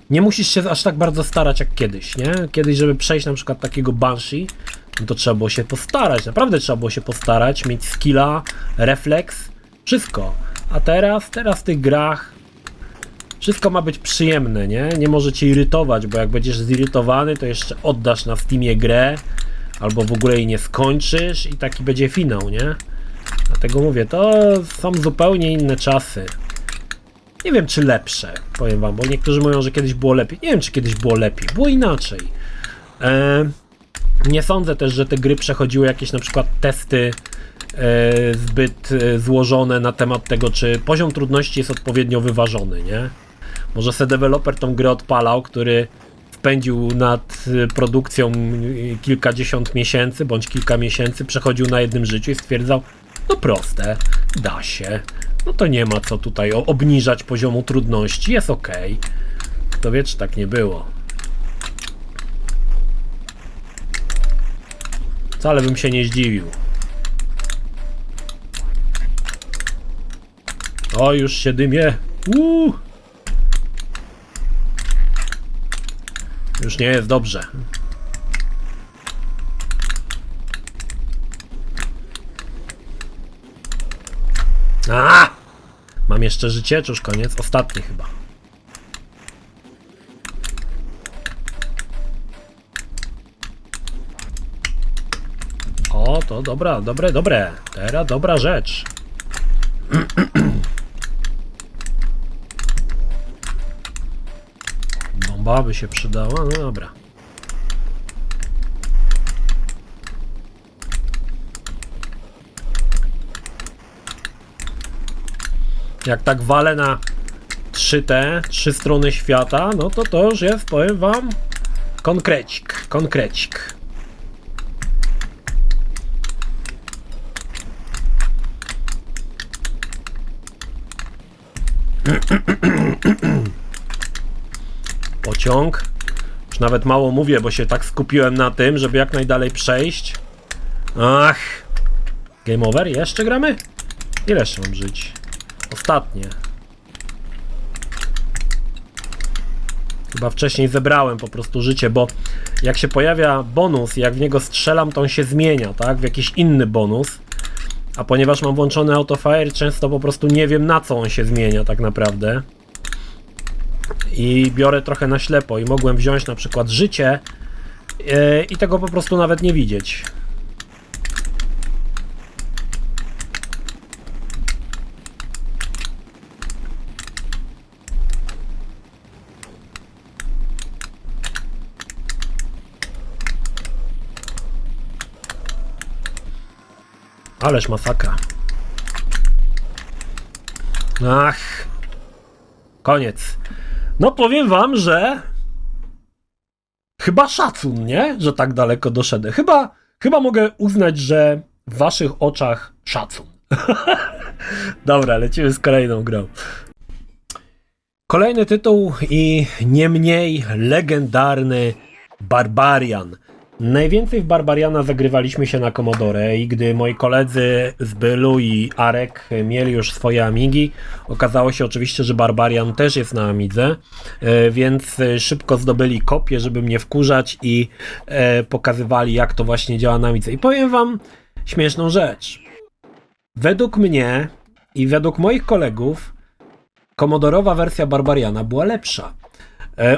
Speaker 1: nie musisz się aż tak bardzo starać jak kiedyś, nie? Kiedyś, żeby przejść na przykład takiego Banshee, no to trzeba było się postarać, naprawdę trzeba było się postarać, mieć skilla, refleks, wszystko. A teraz w tych grach wszystko ma być przyjemne, nie? Nie może cię irytować, bo jak będziesz zirytowany, to jeszcze oddasz na Steamie grę, albo w ogóle jej nie skończysz i taki będzie finał, nie? Dlatego mówię, to są zupełnie inne czasy. Nie wiem, czy lepsze, powiem wam, bo niektórzy mówią, że kiedyś było lepiej. Nie wiem, czy kiedyś było lepiej, było inaczej. Nie sądzę też, że te gry przechodziły jakieś na przykład testy zbyt złożone na temat tego, czy poziom trudności jest odpowiednio wyważony, nie? Może se deweloper tą grę odpalał, który spędził nad produkcją kilkadziesiąt miesięcy, bądź kilka miesięcy, przechodził na jednym życiu i stwierdzał, no proste, da się, no to nie ma co tutaj obniżać poziomu trudności, jest ok. Kto wie, czy tak nie było. Wcale bym się nie zdziwił. O, już się dymie. Już nie jest dobrze. Mam jeszcze życie, czy już koniec? Ostatnie chyba. O, to dobra, dobre. Teraz dobra rzecz. Bomba by się przydała, no dobra. Jak tak walę na 3 strony świata, no to już jest, powiem wam, konkrecik, konkrecik. Pociąg. Już nawet mało mówię, bo się tak skupiłem na tym, żeby jak najdalej przejść. Ach. Game over? Jeszcze gramy? Ile jeszcze mam żyć? Ostatnie. Chyba wcześniej zebrałem po prostu życie, bo jak się pojawia bonus i jak w niego strzelam, to on się zmienia, tak? W jakiś inny bonus. A ponieważ mam włączony autofire, często po prostu nie wiem, na co on się zmienia tak naprawdę. I biorę trochę na ślepo i mogłem wziąć na przykład życie i tego po prostu nawet nie widzieć. Ależ masakra. Ach. Koniec. No powiem wam, że chyba szacun, nie? Że tak daleko doszedłem. Chyba mogę uznać, że w waszych oczach szacun. Dobra, lecimy z kolejną grą. Kolejny tytuł i nie mniej legendarny Barbarian. Najwięcej w Barbariana zagrywaliśmy się na Commodore i gdy moi koledzy z Bylu i Arek mieli już swoje Amigi, okazało się oczywiście, że Barbarian też jest na Amidze, więc szybko zdobyli kopię, żeby mnie wkurzać i pokazywali, jak to właśnie działa na Amidze. I powiem wam śmieszną rzecz. Według mnie i według moich kolegów Commodorowa wersja Barbariana była lepsza.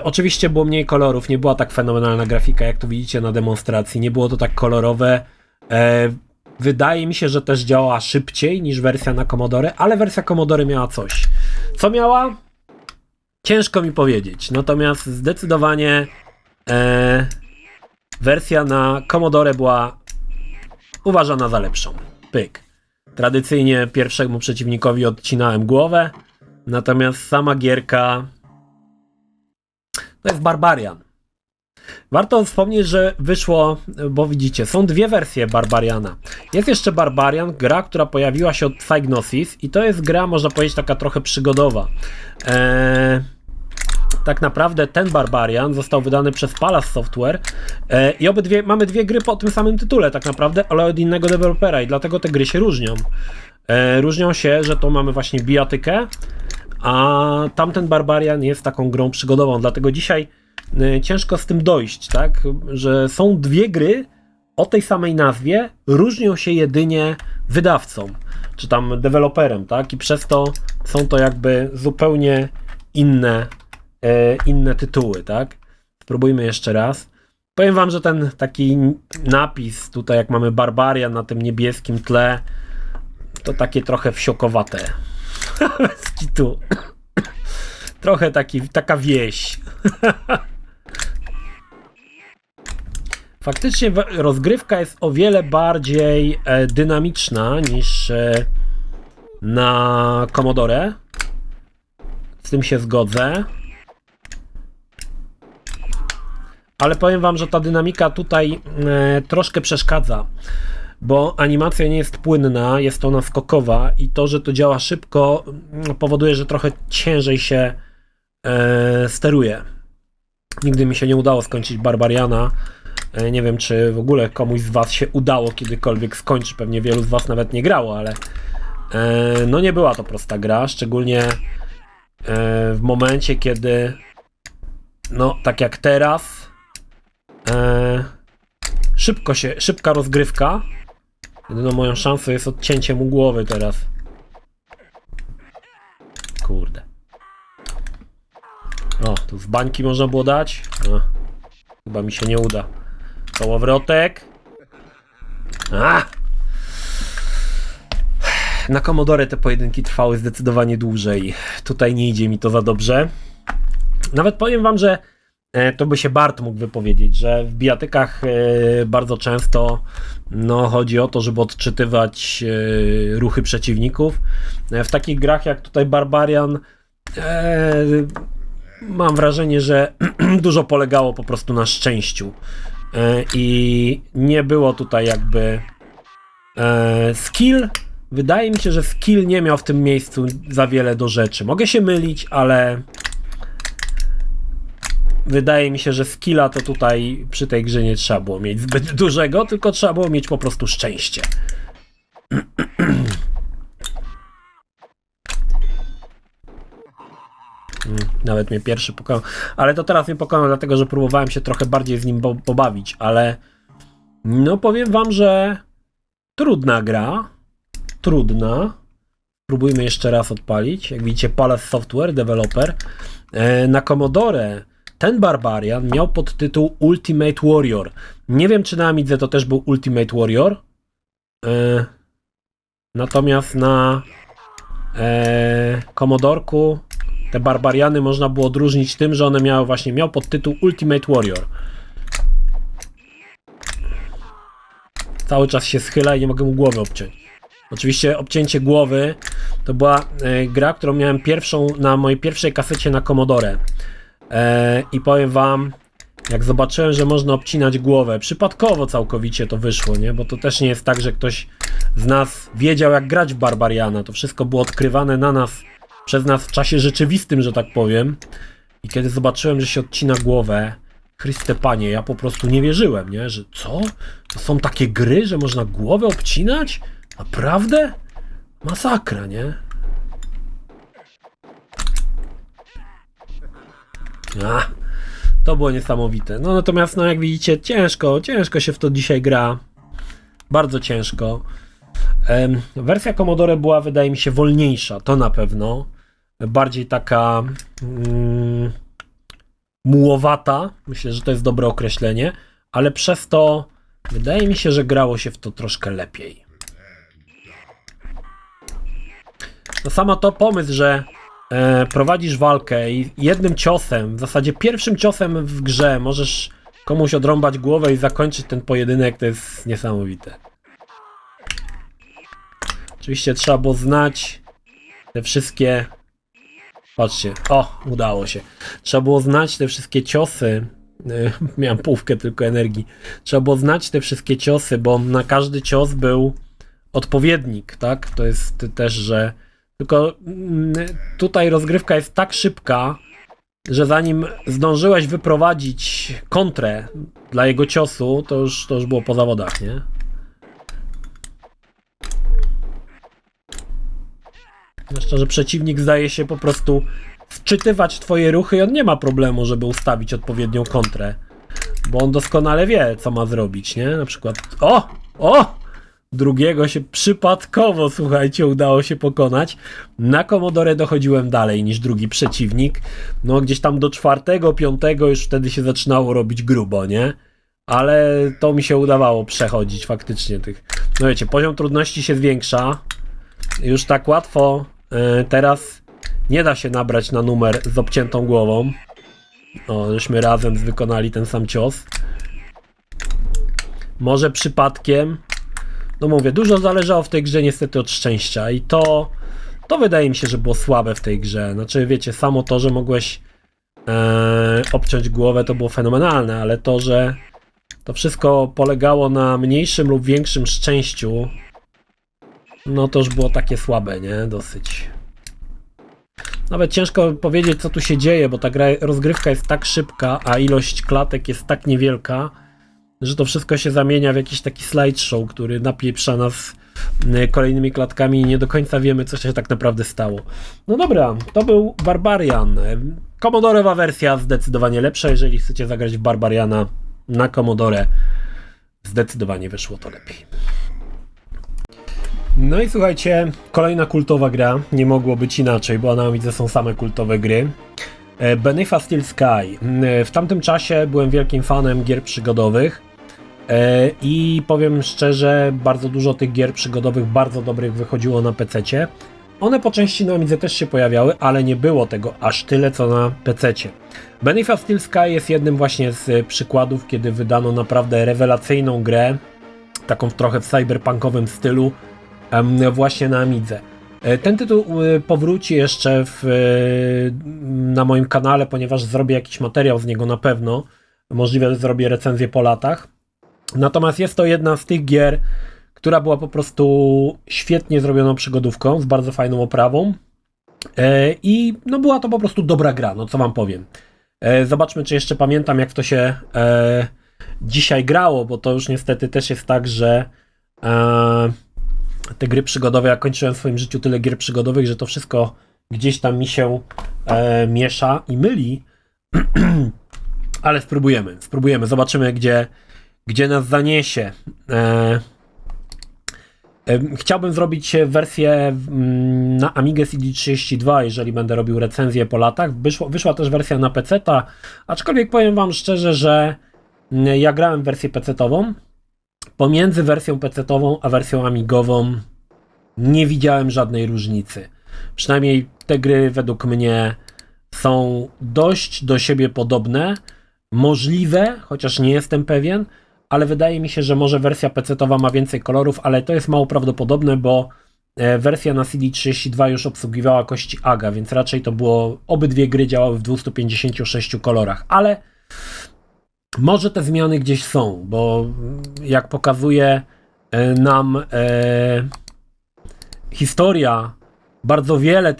Speaker 1: Oczywiście było mniej kolorów, nie była tak fenomenalna grafika, jak tu widzicie na demonstracji, nie było to tak kolorowe. Wydaje mi się, że też działała szybciej niż wersja na Commodore, ale wersja Commodore miała coś. Co miała? Ciężko mi powiedzieć, natomiast zdecydowanie wersja na Commodore była uważana za lepszą. Pyk. Tradycyjnie pierwszemu przeciwnikowi odcinałem głowę, natomiast sama gierka to jest Barbarian. Warto wspomnieć, że wyszło, bo widzicie, są dwie wersje Barbariana. Jest jeszcze Barbarian, gra, która pojawiła się od Psygnosis i to jest gra, można powiedzieć, taka trochę przygodowa. Tak naprawdę ten Barbarian został wydany przez Palace Software i mamy dwie gry po tym samym tytule tak naprawdę, ale od innego dewelopera i dlatego te gry się różnią. Różnią się, że to mamy właśnie bijatykę, a tamten Barbarian jest taką grą przygodową, dlatego dzisiaj ciężko z tym dojść, tak, że są dwie gry o tej samej nazwie, różnią się jedynie wydawcą, czy tam deweloperem, tak, i przez to są to jakby zupełnie inne tytuły, tak. Spróbujmy jeszcze raz. Powiem wam, że ten taki napis tutaj, jak mamy Barbarian na tym niebieskim tle, to takie trochę wsiokowate. Bez kitu. Trochę taka wieś. Faktycznie rozgrywka jest o wiele bardziej dynamiczna niż na Commodore. Z tym się zgodzę. Ale powiem wam, że ta dynamika tutaj troszkę przeszkadza, bo animacja nie jest płynna, jest ona skokowa i to, że to działa szybko, powoduje, że trochę ciężej się steruje. Nigdy mi się nie udało skończyć Barbariana. Nie wiem, czy w ogóle komuś z was się udało kiedykolwiek skończyć, pewnie wielu z was nawet nie grało, ale no nie była to prosta gra, szczególnie w momencie, kiedy no tak jak teraz szybka rozgrywka. Jedyną moją szansą jest odcięcie mu głowy teraz. Kurde. O, tu z bańki można było dać. No, chyba mi się nie uda. Kołowrotek. Na Commodore te pojedynki trwały zdecydowanie dłużej. Tutaj nie idzie mi to za dobrze. Nawet powiem wam, że to by się Bart mógł wypowiedzieć, że w bijatykach bardzo często no, chodzi o to, żeby odczytywać ruchy przeciwników. W takich grach jak tutaj Barbarian mam wrażenie, że dużo polegało po prostu na szczęściu i nie było tutaj jakby skill. Wydaje mi się, że skill nie miał w tym miejscu za wiele do rzeczy. Mogę się mylić, ale wydaje mi się, że skilla to tutaj przy tej grze nie trzeba było mieć zbyt dużego, tylko trzeba było mieć po prostu szczęście. Nawet mnie pierwszy pokonał, ale to teraz mnie pokonał, dlatego że próbowałem się trochę bardziej z nim pobawić, ale no powiem wam, że trudna gra, trudna. Spróbujmy jeszcze raz odpalić. Jak widzicie, Palace Software, developer. Na Commodore ten Barbarian miał podtytuł Ultimate Warrior. Nie wiem, czy na Amidze to też był Ultimate Warrior. Natomiast na Commodorku te Barbariany można było odróżnić tym, że one miał podtytuł Ultimate Warrior. Cały czas się schyla i nie mogę mu głowy obciąć. Oczywiście obcięcie głowy to była gra, którą miałem pierwszą na mojej pierwszej kasecie na Commodore. I powiem wam, jak zobaczyłem, że można obcinać głowę, przypadkowo całkowicie to wyszło, nie? Bo to też nie jest tak, że ktoś z nas wiedział, jak grać w Barbariana. To wszystko było odkrywane przez nas w czasie rzeczywistym, że tak powiem. I kiedy zobaczyłem, że się odcina głowę, Chryste Panie, ja po prostu nie wierzyłem, nie? Że co? To są takie gry, że można głowę obcinać? Naprawdę? Masakra, nie? To było niesamowite. No natomiast, no jak widzicie, ciężko się w to dzisiaj gra. Bardzo ciężko. Wersja Commodore była, wydaje mi się, wolniejsza, to na pewno. Bardziej taka mułowata. Myślę, że to jest dobre określenie. Ale przez to wydaje mi się, że grało się w to troszkę lepiej. To samo to pomysł, że prowadzisz walkę i jednym ciosem, w zasadzie pierwszym ciosem w grze możesz komuś odrąbać głowę i zakończyć ten pojedynek, to jest niesamowite. Oczywiście trzeba było znać te wszystkie... Patrzcie, o, udało się. Trzeba było znać te wszystkie ciosy. Miałem połówkę tylko energii. Trzeba było znać te wszystkie ciosy, bo na każdy cios był odpowiednik, tak? To jest też, że... Tylko tutaj rozgrywka jest tak szybka, że zanim zdążyłeś wyprowadzić kontrę dla jego ciosu, to już było po zawodach, nie? Zwłaszcza, że przeciwnik zdaje się po prostu wczytywać twoje ruchy i on nie ma problemu, żeby ustawić odpowiednią kontrę. Bo on doskonale wie, co ma zrobić, nie? Na przykład... O! Drugiego się przypadkowo, słuchajcie, udało się pokonać. Na Commodore dochodziłem dalej niż drugi przeciwnik. No gdzieś tam do 4., 5 już wtedy się zaczynało robić grubo, nie? Ale to mi się udawało przechodzić faktycznie tych... No wiecie, poziom trudności się zwiększa. Już tak łatwo teraz nie da się nabrać na numer z obciętą głową. O, żeśmy razem wykonali ten sam cios. Może przypadkiem... No mówię, dużo zależało w tej grze niestety od szczęścia i to wydaje mi się, że było słabe w tej grze. Znaczy wiecie, samo to, że mogłeś obciąć głowę, to było fenomenalne, ale to, że to wszystko polegało na mniejszym lub większym szczęściu, no to już było takie słabe, nie? Dosyć. Nawet ciężko powiedzieć, co tu się dzieje, bo ta rozgrywka jest tak szybka, a ilość klatek jest tak niewielka, że to wszystko się zamienia w jakiś taki slideshow, który napieprza nas kolejnymi klatkami i nie do końca wiemy, co się tak naprawdę stało. No dobra, to był Barbarian. Commodore'owa wersja zdecydowanie lepsza. Jeżeli chcecie zagrać w Barbariana na Commodore, zdecydowanie wyszło to lepiej. No i słuchajcie, kolejna kultowa gra. Nie mogło być inaczej, bo na Amidze są same kultowe gry. Beneath a Steel Sky. W tamtym czasie byłem wielkim fanem gier przygodowych i powiem szczerze, bardzo dużo tych gier przygodowych, bardzo dobrych wychodziło na PC-cie. One po części na Amidze też się pojawiały, ale nie było tego aż tyle co na PC-cie. Beneath a Steel Sky jest jednym właśnie z przykładów, kiedy wydano naprawdę rewelacyjną grę, taką trochę w cyberpunkowym stylu, właśnie na Amidze. Ten tytuł powróci jeszcze na moim kanale, ponieważ zrobię jakiś materiał z niego na pewno. Możliwe, że zrobię recenzję po latach. Natomiast jest to jedna z tych gier, która była po prostu świetnie zrobioną przygodówką, z bardzo fajną oprawą. I no była to po prostu dobra gra, no co wam powiem. Zobaczmy, czy jeszcze pamiętam, jak to się dzisiaj grało, bo to już niestety też jest tak, że te gry przygodowe, ja kończyłem w swoim życiu tyle gier przygodowych, że to wszystko gdzieś tam mi się miesza i myli. Ale spróbujemy, zobaczymy, gdzie nas zaniesie. Chciałbym zrobić wersję na Amigę CD32, jeżeli będę robił recenzję po latach. Wyszła też wersja na PC-ta, aczkolwiek powiem wam szczerze, że ja grałem wersję PC-tową. Pomiędzy wersją PC-tową a wersją amigową nie widziałem żadnej różnicy. Przynajmniej te gry według mnie są dość do siebie podobne. Możliwe, chociaż nie jestem pewien, ale wydaje mi się, że może wersja PC-towa ma więcej kolorów, ale to jest mało prawdopodobne, bo wersja na CD32 już obsługiwała kości AGA, więc raczej to było, obydwie gry działały w 256 kolorach, ale może te zmiany gdzieś są, bo jak pokazuje nam historia, bardzo wiele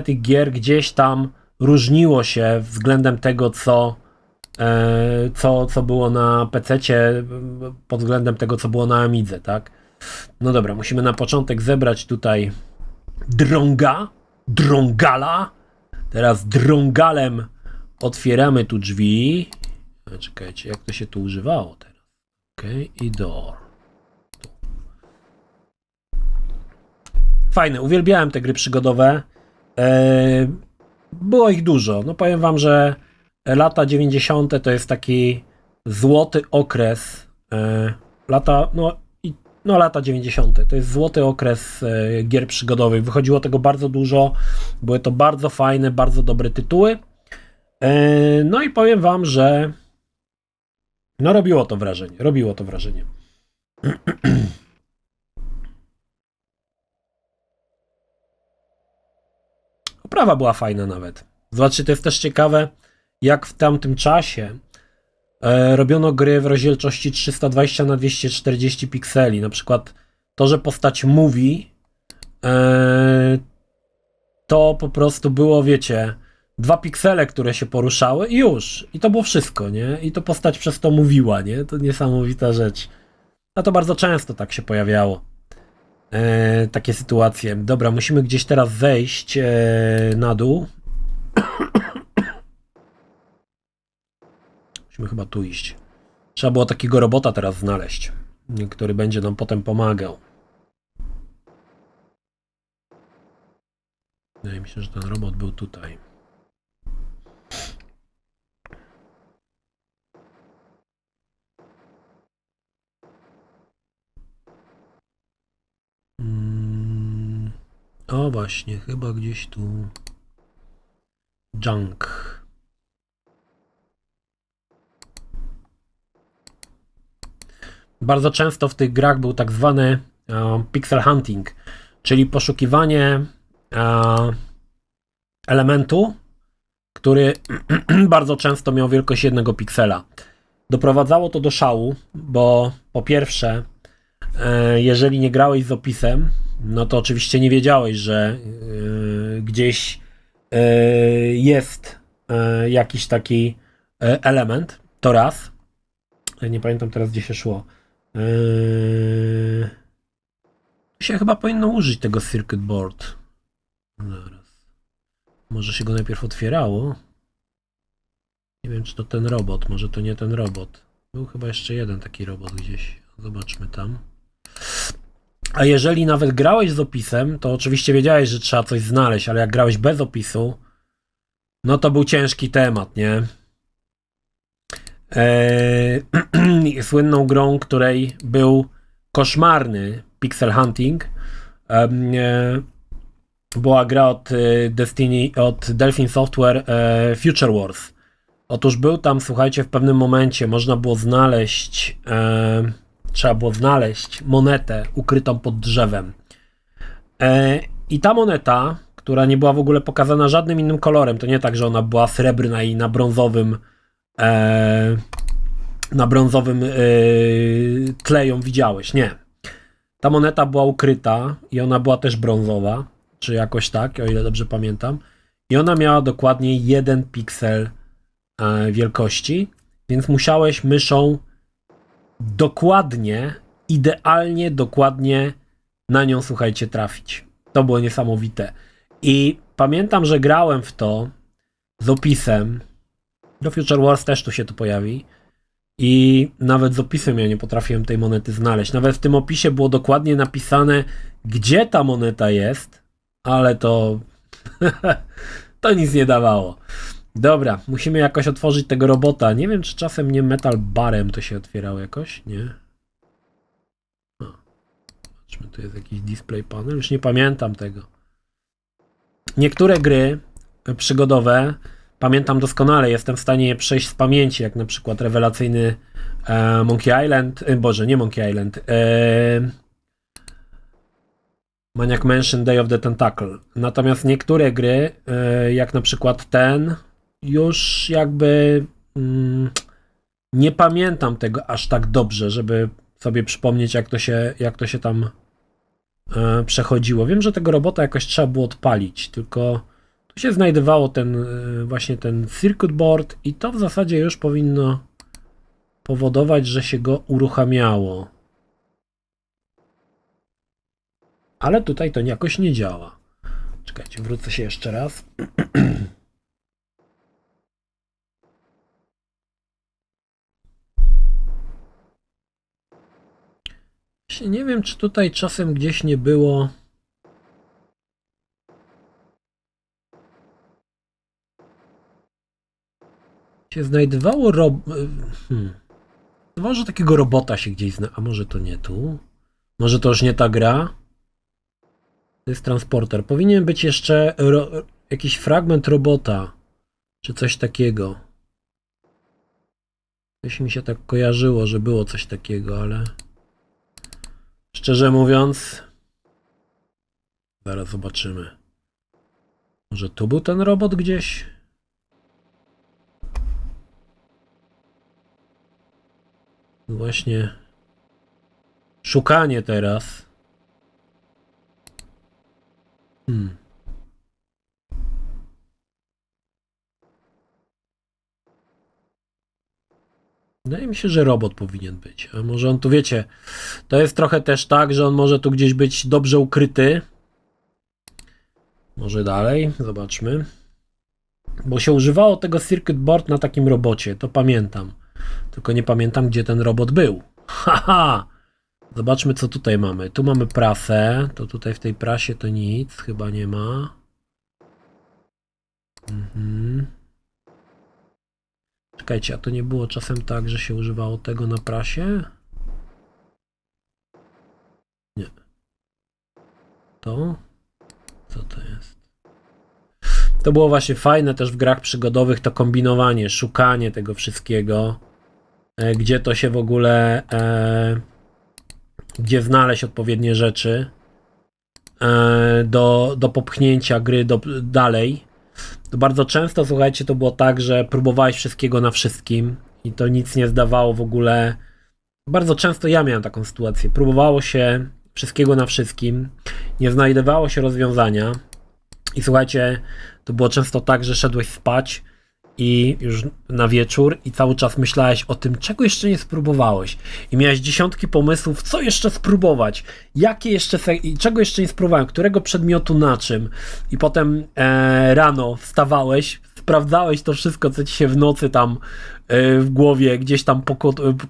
Speaker 1: tych gier gdzieś tam różniło się względem tego, co było na PC-cie, pod względem tego, co było na Amidze, tak? No dobra, musimy na początek zebrać tutaj drągala. Teraz drągalem otwieramy tu drzwi. Czekajcie, jak to się tu używało teraz? Okej, i door. Tu. Fajne, uwielbiałem te gry przygodowe. Było ich dużo. No powiem wam, że lata 90. to jest taki złoty okres. Lata 90. to jest złoty okres gier przygodowych. Wychodziło tego bardzo dużo. Były to bardzo fajne, bardzo dobre tytuły. No i powiem wam, że no robiło to wrażenie. Oprawa była fajna nawet. Zobaczcie, to jest też ciekawe, jak w tamtym czasie robiono gry w rozdzielczości 320 na 240 pikseli. Na przykład to, że postać mówi, to po prostu było, wiecie, 2 piksele, które się poruszały i już. I to było wszystko, nie? I to postać przez to mówiła, nie? To niesamowita rzecz. A to bardzo często tak się pojawiało. Takie sytuacje. Dobra, musimy gdzieś teraz zejść na dół. Musimy chyba tu iść. Trzeba było takiego robota teraz znaleźć, który będzie nam potem pomagał. Wydaje mi się, że ten robot był tutaj. O właśnie, chyba gdzieś tu. Junk. Bardzo często w tych grach był tak zwany pixel hunting, czyli poszukiwanie elementu, który bardzo często miał wielkość 1 piksela. Doprowadzało to do szału, bo po pierwsze, jeżeli nie grałeś z opisem, no to oczywiście nie wiedziałeś, że gdzieś jest jakiś taki element, to raz. Nie pamiętam teraz, gdzie się szło. Się chyba powinno użyć tego circuit board. Zaraz. Może się go najpierw otwierało. Nie wiem, czy to ten robot. Może to nie ten robot. Był chyba jeszcze jeden taki robot gdzieś. Zobaczmy tam. A jeżeli nawet grałeś z opisem, to oczywiście wiedziałeś, że trzeba coś znaleźć, ale jak grałeś bez opisu, no to był ciężki temat, nie? Słynną grą, której był koszmarny pixel hunting, była gra od Delphin Software, Future Wars. Otóż był tam, słuchajcie, w pewnym momencie można było znaleźć, trzeba było znaleźć monetę ukrytą pod drzewem. I ta moneta, która nie była w ogóle pokazana żadnym innym kolorem, to nie tak, że ona była srebrna i na brązowym tle ją widziałeś, nie. Ta moneta była ukryta i ona była też brązowa, czy jakoś tak, o ile dobrze pamiętam. I ona miała dokładnie 1 piksel wielkości, więc musiałeś myszą dokładnie, idealnie, dokładnie na nią, słuchajcie, trafić. To było niesamowite. I pamiętam, że grałem w to z opisem. Do Future Wars też tu się to pojawi. I nawet z opisem ja nie potrafiłem tej monety znaleźć. Nawet w tym opisie było dokładnie napisane, gdzie ta moneta jest, ale to to nic nie dawało. Dobra, musimy jakoś otworzyć tego robota. Nie wiem, czy czasem nie metal barem to się otwierało jakoś, nie? Zobaczmy, tu jest jakiś display panel, już nie pamiętam tego. Niektóre gry przygodowe pamiętam doskonale, jestem w stanie je przejść z pamięci, jak na przykład rewelacyjny Monkey Island, Boże, nie Monkey Island, Maniac Mansion Day of the Tentacle. Natomiast niektóre gry, jak na przykład ten, już jakby nie pamiętam tego aż tak dobrze, żeby sobie przypomnieć, jak to się tam przechodziło. Wiem, że tego robota jakoś trzeba było odpalić, tylko tu się znajdowało właśnie ten circuit board i to w zasadzie już powinno powodować, że się go uruchamiało. Ale tutaj to jakoś nie działa. Czekajcie, wrócę się jeszcze raz. Nie wiem, czy tutaj czasem gdzieś nie było. Się znajdowało Może takiego robota się gdzieś a może to nie tu? Może to już nie ta gra? To jest transporter. Powinien być jeszcze jakiś fragment robota. Czy coś takiego. Coś mi się tak kojarzyło, że było coś takiego, ale szczerze mówiąc, zaraz zobaczymy. Może tu był ten robot gdzieś? Właśnie szukanie teraz. Wydaje mi się, że robot powinien być. A może on tu, wiecie, to jest trochę też tak, że on może tu gdzieś być dobrze ukryty. Może dalej, zobaczmy. Bo się używało tego circuit board na takim robocie, to pamiętam. Tylko nie pamiętam, gdzie ten robot był. Haha! Zobaczmy, co tutaj mamy. Tu mamy prasę. To tutaj w tej prasie to nic chyba nie ma. Czekajcie, a to nie było czasem tak, że się używało tego na prasie? Nie. To? Co to jest? To było właśnie fajne też w grach przygodowych, to kombinowanie, szukanie tego wszystkiego. Gdzie to się w ogóle... gdzie znaleźć odpowiednie rzeczy do popchnięcia gry dalej. To bardzo często, słuchajcie, to było tak, że próbowałeś wszystkiego na wszystkim i to nic nie zdawało w ogóle. Bardzo często ja miałem taką sytuację. Próbowało się wszystkiego na wszystkim, nie znajdowało się rozwiązania i słuchajcie, to było często tak, że szedłeś spać i już na wieczór i cały czas myślałeś o tym, czego jeszcze nie spróbowałeś i miałeś dziesiątki pomysłów, co jeszcze spróbować, jakie jeszcze, czego jeszcze nie spróbowałem, którego przedmiotu na czym i potem rano wstawałeś, sprawdzałeś to wszystko, co ci się w nocy tam w głowie gdzieś tam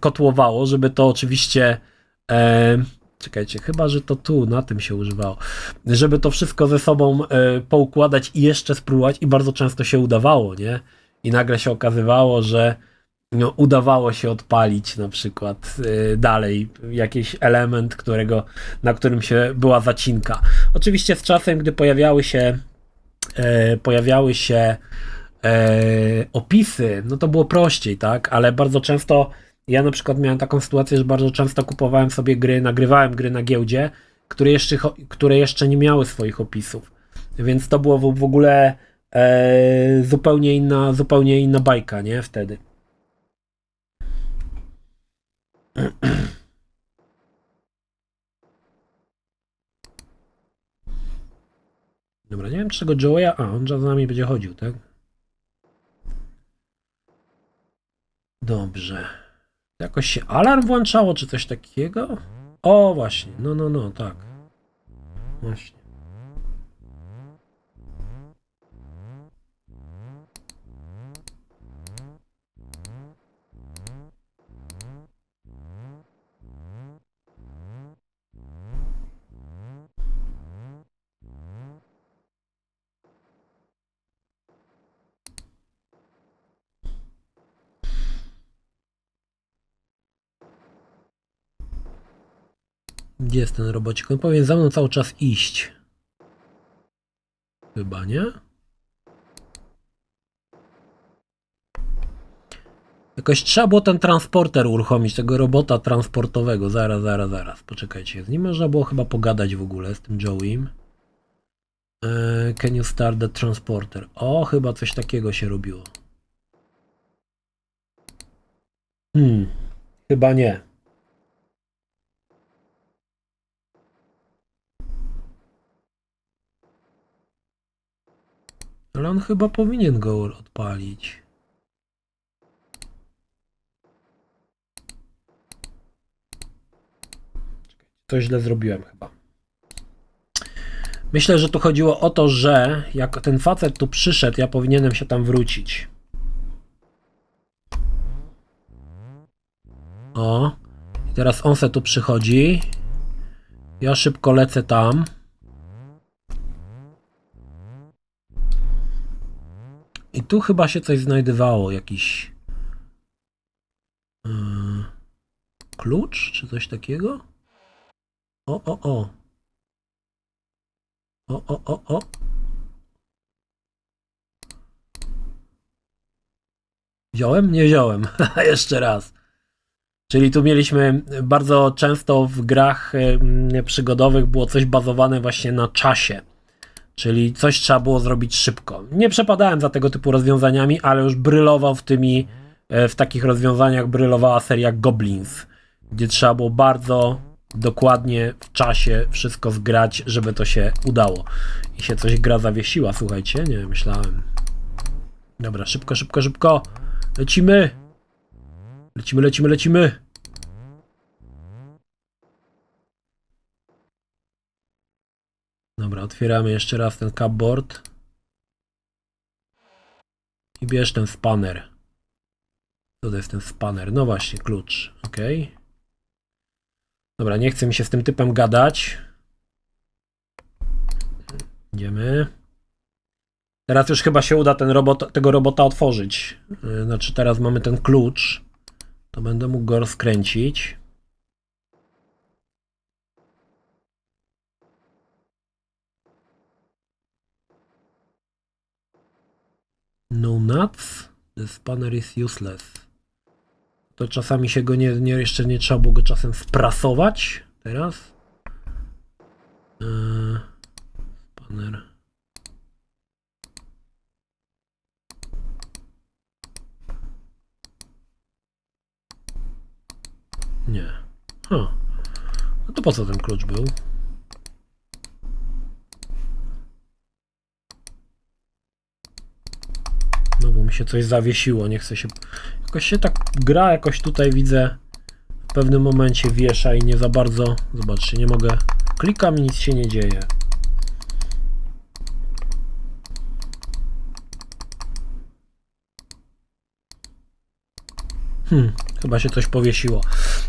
Speaker 1: kotłowało, żeby to oczywiście czekajcie, chyba, że to tu, na tym się używało, żeby to wszystko ze sobą poukładać i jeszcze spróbować i bardzo często się udawało, nie? I nagle się okazywało, że no, udawało się odpalić na przykład dalej jakiś element, na którym się była zacinka. Oczywiście z czasem, gdy pojawiały się opisy, no to było prościej, tak? Ale bardzo często ja na przykład miałem taką sytuację, że bardzo często kupowałem sobie gry, nagrywałem gry na giełdzie, które jeszcze nie miały swoich opisów. Więc to było w ogóle zupełnie inna bajka, nie? Wtedy. Dobra, nie wiem czego Joeya... A, on za nami będzie chodził, tak? Dobrze. Jakoś się alarm włączało, czy coś takiego? O, właśnie. No, tak. Właśnie. Gdzie jest ten robocik? On powinien za mną cały czas iść. Chyba, nie? Jakoś trzeba było ten transporter uruchomić, tego robota transportowego. Zaraz. Poczekajcie. Z nim można było chyba pogadać w ogóle, z tym Joeym. Can you start the transporter? O, chyba coś takiego się robiło. Chyba nie. Ale on chyba powinien go odpalić. Coś źle zrobiłem chyba. Myślę, że tu chodziło o to, że jak ten facet tu przyszedł, ja powinienem się tam wrócić. O. I teraz on se tu przychodzi. Ja szybko lecę tam. I tu chyba się coś znajdowało, jakiś klucz, czy coś takiego? O. Wziąłem? Nie wziąłem. Jeszcze raz. Czyli tu mieliśmy bardzo często w grach przygodowych było coś bazowane właśnie na czasie. Czyli coś trzeba było zrobić szybko. Nie przepadałem za tego typu rozwiązaniami, ale już brylował w takich rozwiązaniach brylowała seria Goblins, gdzie trzeba było bardzo dokładnie w czasie wszystko zgrać, żeby to się udało. I się coś gra zawiesiła, słuchajcie, nie myślałem. Dobra, szybko, szybko, szybko. Lecimy. Lecimy, lecimy, lecimy. Dobra, otwieramy jeszcze raz ten cupboard. I bierz ten spanner. Co to jest ten spanner? No właśnie, klucz. Ok. Dobra, nie chce mi się z tym typem gadać. Idziemy. Teraz już chyba się uda tego robota otworzyć. Znaczy teraz mamy ten klucz. To będę mógł go rozkręcić. No nuts. The spanner is useless. To czasami się go jeszcze nie trzeba było go czasem sprasować. Teraz. Spanner. Nie. No to po co ten klucz był? No bo mi się coś zawiesiło, nie chce się... Jakoś się tak gra, jakoś tutaj widzę w pewnym momencie wiesza i nie za bardzo... Zobaczcie, nie mogę... Klikam i nic się nie dzieje. Chyba się coś powiesiło.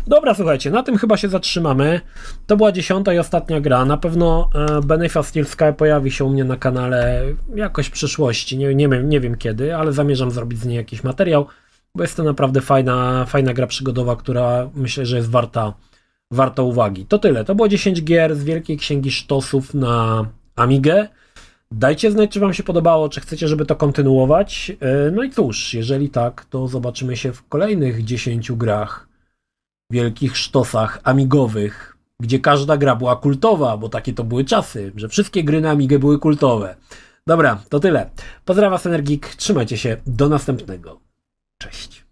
Speaker 1: Dobra, słuchajcie, na tym chyba się zatrzymamy. To była 10. i ostatnia gra. Na pewno Beneath Steel Sky pojawi się u mnie na kanale jakoś w przyszłości. Nie wiem kiedy, ale zamierzam zrobić z niej jakiś materiał, bo jest to naprawdę fajna gra przygodowa, która myślę, że jest warta uwagi. To tyle. To było 10 gier z Wielkiej Księgi Sztosów na Amigę. Dajcie znać, czy wam się podobało, czy chcecie, żeby to kontynuować. No i cóż, jeżeli tak, to zobaczymy się w kolejnych 10 grach, wielkich sztosach amigowych, gdzie każda gra była kultowa, bo takie to były czasy, że wszystkie gry na Amigę były kultowe. Dobra, to tyle. Pozdrawiam was, Energik, trzymajcie się, do następnego. Cześć.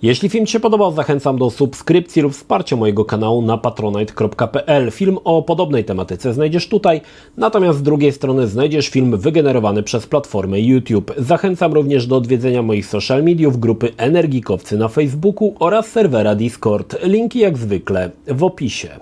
Speaker 1: Jeśli film Ci się podobał, zachęcam do subskrypcji lub wsparcia mojego kanału na patronite.pl. Film o podobnej tematyce znajdziesz tutaj, natomiast z drugiej strony znajdziesz film wygenerowany przez platformę YouTube. Zachęcam również do odwiedzenia moich social mediów, grupy Energikowcy na Facebooku oraz serwera Discord. Linki jak zwykle w opisie.